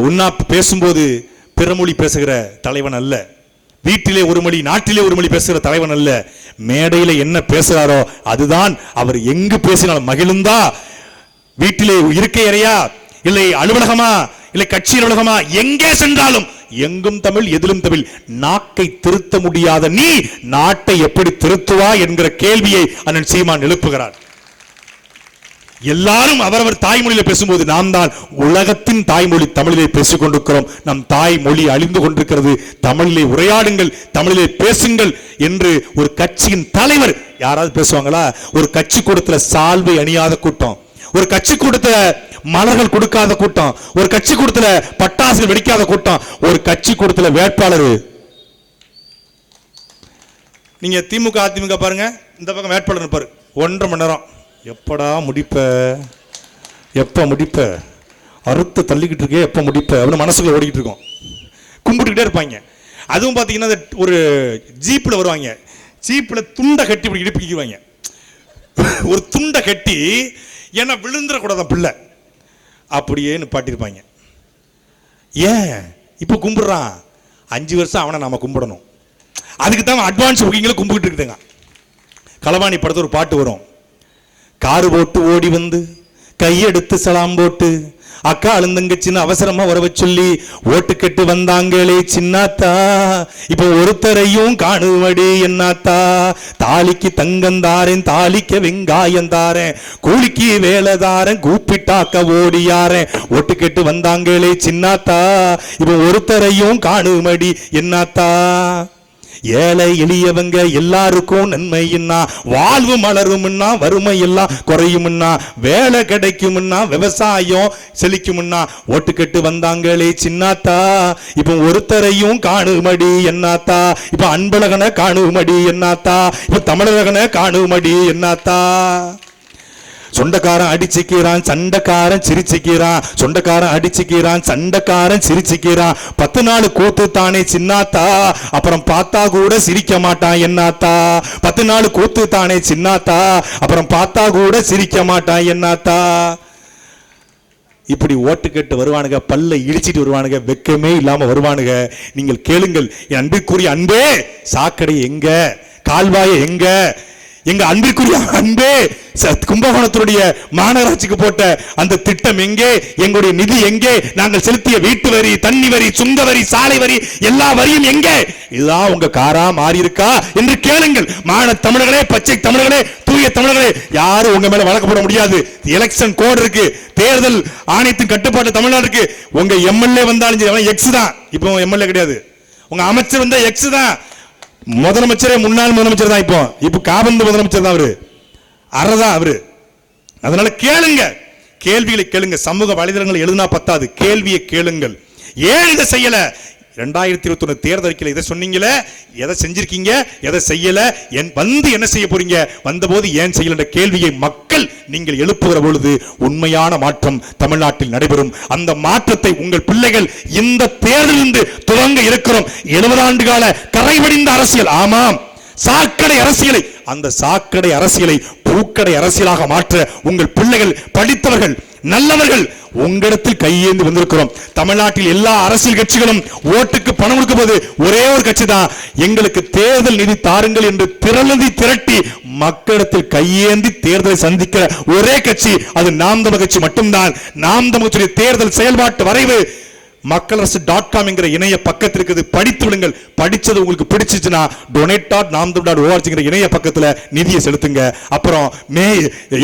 உண்ணா பேசும்போது பிறமொழி பேசுகிற தலைவன் அல்ல வீட்டிலே ஒரு மொழி நாட்டிலே ஒரு மொழி பேசுகிற தலைவன் அல்ல மேடையில் என்ன பேசுறாரோ அதுதான் அவர் எங்கு பேசினாலும் மகிழுந்தா வீட்டிலே இருக்கை அறையா இல்லை அலுவலகமா இல்லை கட்சி அலுவலகமா எங்கே சென்றாலும் எங்கும் தமிழ் எதிலும் தமிழ் நாக்கை திருத்த முடியாத நீ நாட்டை எப்படி திருத்துவா என்கிற கேள்வியை அண்ணன் சீமான் எழுப்புகிறார் எல்லாரும் அவரவர் தாய்மொழியில பேசும்போது நாம் தான் உலகத்தின் தாய்மொழி தமிழிலே பேசிக் கொண்டிருக்கிறோம் நம் தாய்மொழி அழிந்து கொண்டிருக்கிறது தமிழிலே உரையாடுங்கள் தமிழிலே பேசுங்கள் என்று ஒரு கட்சியின் தலைவர் யாராவது பேசுவாங்களா ஒரு கட்சி கூட்டத்துல சால்வை அணியாத கூட்டம் ஒரு கட்சி கூட்டத்துல மலர்கள் கொடுக்காத கூட்டம் ஒரு கட்சி கூட்டத்துல பட்டாசுகள் வெடிக்காத கூட்டம் ஒரு கட்சி கூட்டத்துல வேட்பாளர் நீங்க திமுக அதிமுக பாருங்க இந்த பக்கம் வேட்பாளர் இருப்பாரு 1.5 மணி நேரம் எப்படா முடிப்ப எப்ப முடிப்ப அறுத்து தள்ளிக்கிட்டு இருக்கே எப்ப முடிப்ப அப்படின்னு மனசுக்குள்ள ஓடிக்கிட்டு இருக்கோம் கும்பிட்டுக்கிட்டே இருப்பாங்க அதுவும் பாத்தீங்கன்னா ஒரு ஜீப்ல வருவாங்க ஜீப்ல துண்டை கட்டி இப்படி இடுப்பிக்குவாங்க ஒரு துண்டை கட்டி ஏன்னா விழுந்துடக்கூடாதான் பிள்ளை அப்படியே நிப்பாட்டிருப்பாங்க ஏன் இப்போ கும்பிடுறான் 5 வருஷம் அவனை நாம கும்பிடணும் அதுக்கு தான் அட்வான்ஸ் புக்கிங்ல கும்பிட்டு இருக்குதுங்க களவாணி படத்துல ஒரு பாட்டு வரும் காரு போட்டு ஓடி வந்து கையெடுத்து சலாம் போட்டு அக்கா அழுந்தங்கச்சின்னு அவசரமா வரவ சொல்லி ஓட்டு கட்டு வந்தாங்களே சின்னாத்தா இப்ப ஒருத்தரையும் காணுவடி என்னாத்தா தாலிக்கு தங்கந்தாரன் தாலிக்க வெங்காயம் தாரேன் கூலிக்கு வேலைதாரன் கூப்பிட்டாக்க ஓடியாரேன் ஓட்டு கட்டு வந்தாங்களே சின்னாத்தா இப்ப ஒருத்தரையும் காணுமடி என்னாத்தா ஏழை எளியவங்க எல்லாருக்கும் நன்மைன்னா வாழ்வு மலரும்னா வறுமை எல்லாம் குறையும்னா வேலை கிடைக்கும்னா விவசாயம் செழிக்கும்னா ஓட்டு கட்டு வந்தாங்களே சின்னாத்தா இப்ப ஒருத்தரையும் காணுமடி என்னாத்தா இப்ப அன்பழகனை காணுமடி என்னாத்தா இப்ப தமிழகனை காணுமடி என்னாத்தா சொண்டக்காரன் அடிச்சுக்கிறான், சண்டைக்காரன் சிரிச்சுக்கிறான், சொண்டக்காரன் அடிச்சுக்கிறான், சண்டைக்காரன் சிரிச்சுக்கிறான். 10 நாள் கூத்து தானே சின்னாத்தா, அப்புறம் பார்த்தா கூட சிரிக்க மாட்டான் என்னாத்தா. 10 நாள் கூத்து தானே சின்னாத்தா, அப்புறம் பார்த்தா கூட சிரிக்க மாட்டான் என்னாத்தா. இப்படி ஓட்டு கேட்டு வருவானுங்க, பல்ல இடிச்சிட்டு வருவானுங்க, வெக்கமே இல்லாம வருவானுங்க. நீங்கள் கேளுங்கள் என் அன்பிற்குரிய அன்பே, சாக்கடை எங்க, கால்வாய எங்க, எங்க அன்பிற்குரிய அன்பே, கும்பகோணத்தினுடைய மாநகராட்சிக்கு போட்ட அந்த திட்டம் எங்கே, எங்களுடைய நிதி எங்கே, நாங்கள் செலுத்திய வீட்டு வரி, தண்ணி வரி, சுங்க வரி, சாலை வரி, எல்லா வரியும் எங்கே? இதுதான் உங்க காரா மாறி இருக்கா என்று கேளுங்கள். மான தமிழர்களே, பச்சை தமிழர்களே, தூய தமிழர்களே, யாரும் உங்க மேல வழக்கு போட முடியாது. எலெக்ஷன் கோட் இருக்கு, தேர்தல் ஆணையத்தின் கட்டுப்பாட்டு தமிழ்நாடு இருக்கு. உங்க எம்எல்ஏ வந்தாலும் எக்ஸ் தான், இப்போ எம்எல்ஏ கிடையாது. உங்க அமைச்சர் வந்தா எக்ஸ் தான். முதலமைச்சரே முன்னாள் முதலமைச்சர் தான், இப்போ காபந்து முதலமைச்சர் தான் அவரு, அறதான் அவரு. அதனால கேளுங்க, கேள்விகளை கேளுங்க. சமூக வலைதளங்கள் எழுதினா பத்தாது, கேள்வியை கேளுங்கள். ஏன் இதை செய்யல? 2021 தேர்தல் அறிக்கையில் இதை சொன்னீங்களே, எதை செஞ்சிருக்கீங்க, எதை செய்யல, வந்து என்ன செய்ய போறீங்க, வந்தபோது ஏன் செய்யல என்ற கேள்வியை மக்கள் நீங்கள் எழுப்புகிற பொழுது உண்மையான மாற்றம் தமிழ்நாட்டில் நடைபெறும். அந்த மாற்றத்தை உங்கள் பிள்ளைகள் இந்த தேர்தலிலிருந்து துவங்க இருக்கிறோம். 70 ஆண்டு கால கரைவடிந்த அரசியல், ஆமாம் சாக்கடை அரசியலை, அந்த சாக்கடை அரசியலை பூக்கடை அரசியலாக மாற்ற உங்கள் பிள்ளைகள் படித்தவர்கள், நல்லவர்கள் உங்களிடத்தில் கையேந்து வந்திருக்கிறோம். தமிழ்நாட்டில் எல்லா அரசியல் கட்சிகளும் ஓட்டுக்கு பணம் கொடுக்கும் போது ஒரே ஒரு கட்சி தான், எங்களுக்கு தேர்தல் நிதி தாருங்கள் என்று திரளதி திரட்டி மக்களிடத்தில் கையேந்தி தேர்தலை சந்திக்கிற ஒரே கட்சி அது நாம் தமிழர் கட்சி மட்டும்தான். நாம் தமிழர் தேர்தல் செயல்பாட்டு வரைவு மக்களரசு.com என்கிற இணைய பக்கத்தில் இருக்குது, படித்து விடுங்கள். படிச்சது உங்களுக்கு பிடிச்சிச்சுன்னா donate.namtamil.org இணைய பக்கத்துல நிதியை செலுத்துங்க. அப்புறம்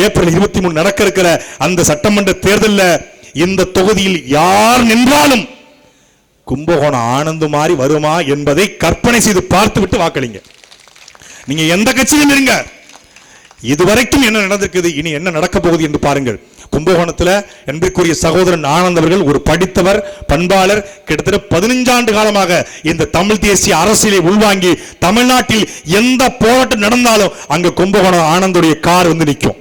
ஏப்ரல் 23 நடக்க இருக்கிற அந்த சட்டமன்ற தேர்தலில் இந்த தொகுதியில் யார் நின்றாலும் கும்பகோணம் ஆனந்து மாதிரி வருமா என்பதை கற்பனை செய்து பார்த்து விட்டு வாக்களிங்க. நீங்க எந்த கட்சியில் இருங்க, இதுவரைக்கும் என்ன நடந்திருக்குது, இனி என்ன நடக்க போகுது என்று பாருங்கள். கும்பகோணத்தில் அன்பிற்குரிய சகோதரன் ஆனந்த் அவர்கள் ஒரு படித்தவர், பண்பாளர், கிட்டத்தட்ட 15 ஆண்டு காலமாக இந்த தமிழ் தேசிய அரசியலை உள்வாங்கி தமிழ்நாட்டில் எந்த போராட்டம் நடந்தாலும் அங்க கும்பகோணம் ஆனந்துடைய கார் வந்து நிற்கும்.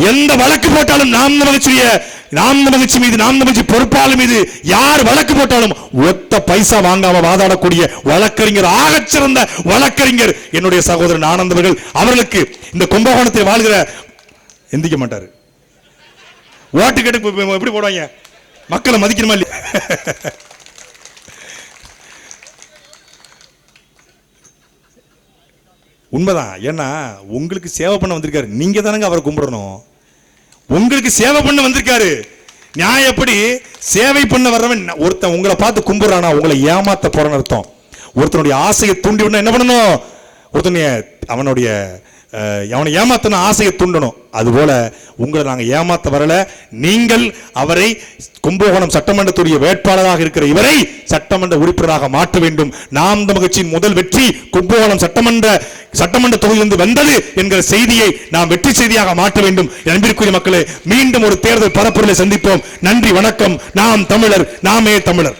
எந்த வழக்கு போட்டாலும் நாம் தமிழ்ச்சி மீது, நாம் தமிழ்ச்சி பொறுப்பாளர் மீது யார் வழக்கு போட்டாலும் ஒத்த பைசா வாங்காம வாதாடக்கூடிய வழக்கறிஞர், ஆகச்சிறந்த வழக்கறிஞர் என்னுடைய சகோதரன் ஆனந்த் அவர்கள். அவர்களுக்கு இந்த கும்பகோணத்தில் வாழ்கிற எந்திக்க மாட்டாரு, ஓட்டு கேட்டு எப்படி போடுவாங்க, மக்களை மதிக்கணுமா இல்லையா? உண்மைதான். ஏன்னா உங்களுக்கு சேவை பண்ண வந்திருக்காரு, நீங்க தானங்க அவரை கும்பிடணும். உங்களுக்கு சேவை பண்ண வந்திருக்காரு. நியாயம் எப்படி? சேவை பண்ண வர்றவன் ஒருத்தன் உங்களை பார்த்து கும்பிடுறானா உங்களை ஏமாத்த போறன்னு அர்த்தம். ஒருத்தனுடைய ஆசையை தூண்டி விடணும், என்ன பண்ணணும், அவனை ஏமாத்தணும், ஆசையை தூண்டணும். அதுபோல உங்களை நாங்கள் ஏமாத்த வரல. நீங்கள் அவரை கும்பகோணம் சட்டமன்றத்துடைய வேட்பாளராக இருக்கிற இவரை சட்டமன்ற உறுப்பினராக மாற்ற வேண்டும். நாம் தமிழர் கட்சியின் முதல் வெற்றி கும்பகோணம் சட்டமன்ற தொகுதியிலிருந்து வந்தது என்கிற செய்தியை நாம் வெற்றி செய்தியாக மாற்ற வேண்டும். அன்பிற்குரிய மக்களே, மீண்டும் ஒரு தேர்தல் பரப்புரையை சந்திப்போம். நன்றி, வணக்கம். நாம் தமிழர், நாமே தமிழர்.